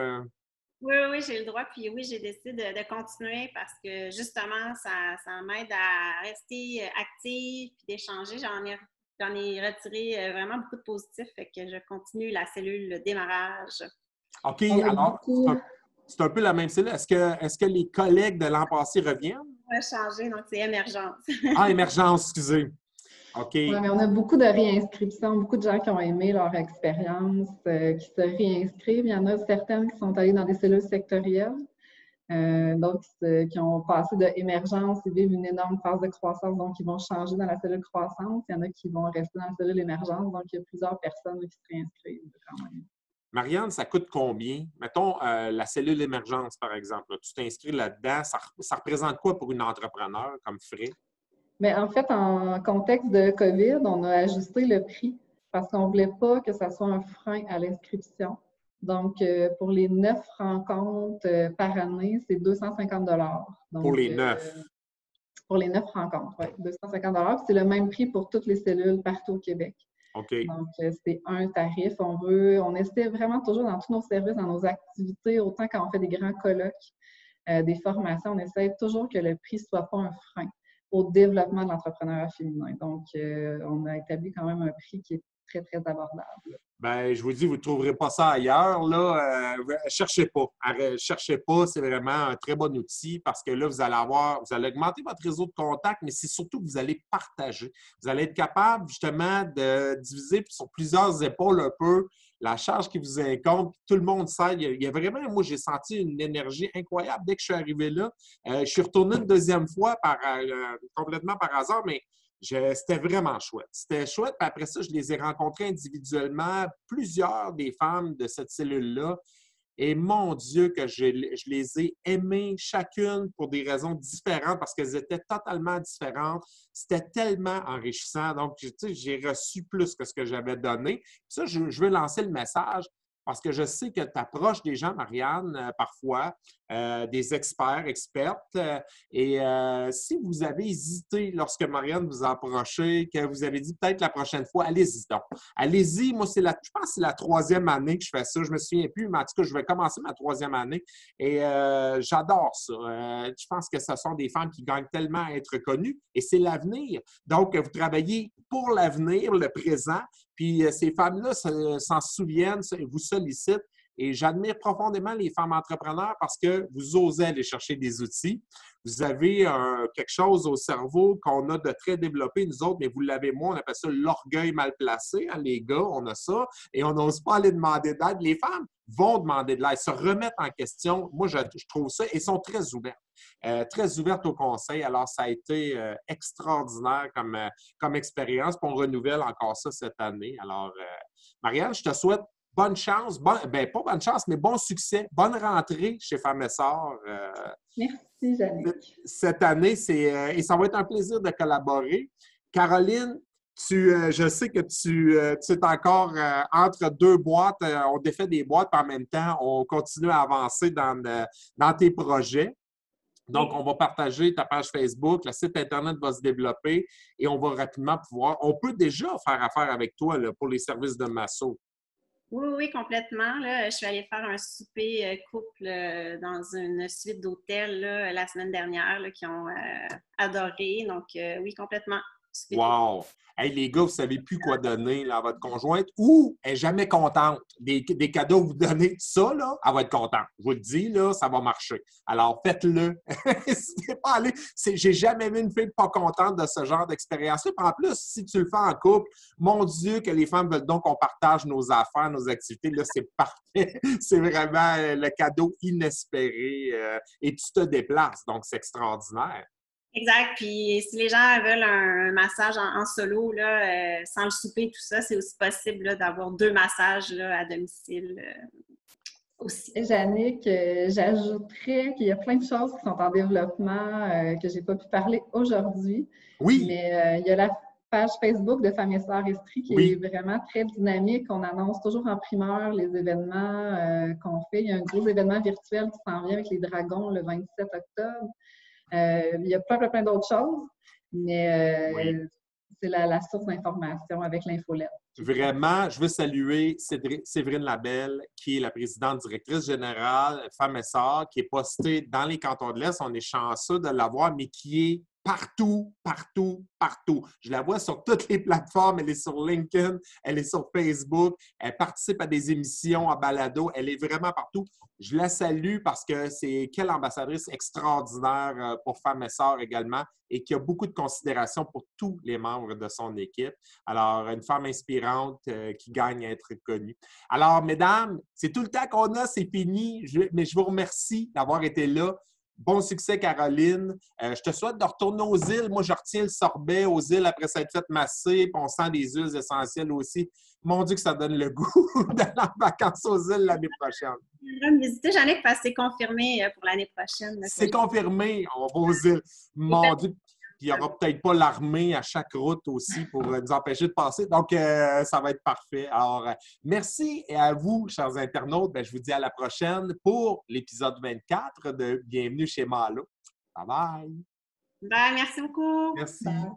Oui, j'ai le droit. Puis oui, j'ai décidé de continuer parce que justement, ça m'aide à rester active puis d'échanger. J'en ai retiré vraiment beaucoup de positifs. Fait que je continue la cellule, le démarrage. OK, alors, c'est un peu la même cellule. Est-ce que les collègues de l'an passé reviennent? On va changer, donc c'est émergence. Émergence, excusez. OK. Oui, mais on a beaucoup de réinscriptions, beaucoup de gens qui ont aimé leur expérience, qui se réinscrivent. Il y en a certaines qui sont allées dans des cellules sectorielles, d'autres qui ont passé de émergence et vivent une énorme phase de croissance, donc ils vont changer dans la cellule croissance. Il y en a qui vont rester dans la cellule émergence, donc il y a plusieurs personnes qui se réinscrivent quand même. Marianne, ça coûte combien? Mettons la cellule émergence, par exemple. Là, tu t'inscris là-dedans. Ça représente quoi pour une entrepreneur comme frais? Mais en fait, en contexte de COVID, on a ajusté le prix parce qu'on ne voulait pas que ça soit un frein à l'inscription. Donc, pour les 9 rencontres par année, c'est 250 $. Pour les 9? Pour les 9 rencontres, oui, 250 $. C'est le même prix pour toutes les cellules partout au Québec. OK. Donc, c'est un tarif. On essaie vraiment toujours dans tous nos services, dans nos activités, autant quand on fait des grands colloques, des formations, on essaie toujours que le prix ne soit pas un frein au développement de l'entrepreneuriat féminin. Donc, on a établi quand même un prix qui est très, très abordable. Bien, je vous dis, vous ne trouverez pas ça ailleurs. Là, cherchez pas. Cherchez pas, c'est vraiment un très bon outil parce que là, vous allez augmenter votre réseau de contacts, mais c'est surtout que vous allez partager. Vous allez être capable, justement, de diviser sur plusieurs épaules un peu la charge qui vous incombe. Tout le monde sait. Il y a vraiment, moi, j'ai senti une énergie incroyable dès que je suis arrivé là. Je suis retourné une deuxième fois complètement par hasard, mais c'était vraiment chouette. C'était chouette. Puis après ça, je les ai rencontrés individuellement, plusieurs des femmes de cette cellule-là. Et mon Dieu, que je les ai aimées chacune pour des raisons différentes parce qu'elles étaient totalement différentes. C'était tellement enrichissant. Donc, tu sais, j'ai reçu plus que ce que j'avais donné. Puis ça, je veux lancer le message parce que je sais que tu approches des gens, Marianne, parfois, des experts, expertes. Et si vous avez hésité lorsque Marianne vous a approché, que vous avez dit peut-être la prochaine fois, allez-y donc. Allez-y. Moi, je pense que c'est la 3e année que je fais ça. Je ne me souviens plus, mais en tout cas, je vais commencer ma 3e année. Et j'adore ça. Je pense que ce sont des femmes qui gagnent tellement à être connues et c'est l'avenir. Donc, vous travaillez pour l'avenir, le présent. Puis ces femmes-là s'en souviennent, vous sollicitent. Et j'admire profondément les femmes entrepreneurs parce que vous osez aller chercher des outils. Vous avez quelque chose au cerveau qu'on a de très développé, nous autres, mais vous l'avez moins. On appelle ça l'orgueil mal placé. Hein, les gars, on a ça. Et on n'ose pas aller demander d'aide. Les femmes vont demander de l'aide, se remettre en question. Moi, je trouve ça. Et sont très ouvertes. Très ouvertes au conseil. Alors, ça a été extraordinaire comme expérience. Puis on renouvelle encore ça cette année. Alors, Marianne, je te souhaite bonne chance. Pas bonne chance, mais bon succès. Bonne rentrée chez Femmes et Sœurs. Merci, Jannick. Cette année, et ça va être un plaisir de collaborer. Caroline, je sais que tu es encore entre deux boîtes. On défait des boîtes, puis en même temps, on continue à avancer dans tes projets. Donc, on va partager ta page Facebook, le site Internet va se développer et on va rapidement pouvoir... On peut déjà faire affaire avec toi là, pour les services de masso. Oui, oui, complètement. Là, je suis allée faire un souper couple dans une suite d'hôtel là, la semaine dernière là, qui ont adoré. Donc, oui, complètement. Souper de Wow! Hey, les gars, vous ne savez plus quoi donner là, à votre conjointe ou elle n'est jamais contente. Des cadeaux que vous donnez, ça, là, elle va être contente. Je vous le dis, là, ça va marcher. Alors, faites-le. C'est pas allé. J'ai jamais vu une fille pas contente de ce genre d'expérience-là. En plus, si tu le fais en couple, mon Dieu, que les femmes veulent donc qu'on partage nos affaires, nos activités. Là, c'est parfait. C'est vraiment le cadeau inespéré. Et tu te déplaces. Donc, c'est extraordinaire. Exact. Puis si les gens veulent un massage en solo, là, sans le souper, tout ça, c'est aussi possible là, d'avoir 2 massages là, à domicile aussi. Jannick, j'ajouterais qu'il y a plein de choses qui sont en développement que je n'ai pas pu parler aujourd'hui. Oui. Mais il y a la page Facebook de Femmes et Sœurs Estrie qui est vraiment très dynamique. On annonce toujours en primeur les événements qu'on fait. Il y a un gros événement virtuel qui s'en vient avec les Dragons le 27 octobre. Il y a plein d'autres choses, mais c'est la source d'information avec l'infolette. Vraiment, je veux saluer Séverine Labelle, qui est la présidente directrice générale Femmes et Sœurs, qui est postée dans les cantons de l'Est. On est chanceux de l'avoir, mais qui est partout. Je la vois sur toutes les plateformes. Elle est sur LinkedIn, elle est sur Facebook, elle participe à des émissions en balado. Elle est vraiment partout. Je la salue parce que c'est quelle ambassadrice extraordinaire pour Femmes et Sœurs également et qui a beaucoup de considération pour tous les membres de son équipe. Alors, une femme inspirante qui gagne à être connue. Alors, mesdames, c'est tout le temps qu'on a, c'est fini, mais je vous remercie d'avoir été là. Bon succès, Caroline. Je te souhaite de retourner aux îles. Moi, je retiens le sorbet aux îles après s'être fait masser, puis on sent des huiles essentielles aussi. Mon Dieu, que ça donne le goût d'aller en vacances aux îles l'année prochaine. Je vais me visiter, Jannick, parce que c'est confirmé pour l'année prochaine. C'est confirmé, on va aux îles. Mon Dieu. Puis il n'y aura peut-être pas l'armée à chaque route aussi pour nous empêcher de passer. Donc, ça va être parfait. Alors, merci et à vous, chers internautes. Bien, je vous dis à la prochaine pour l'épisode 24 de Bienvenue chez Malo. Bye bye. Bye, merci beaucoup. Merci. Bye.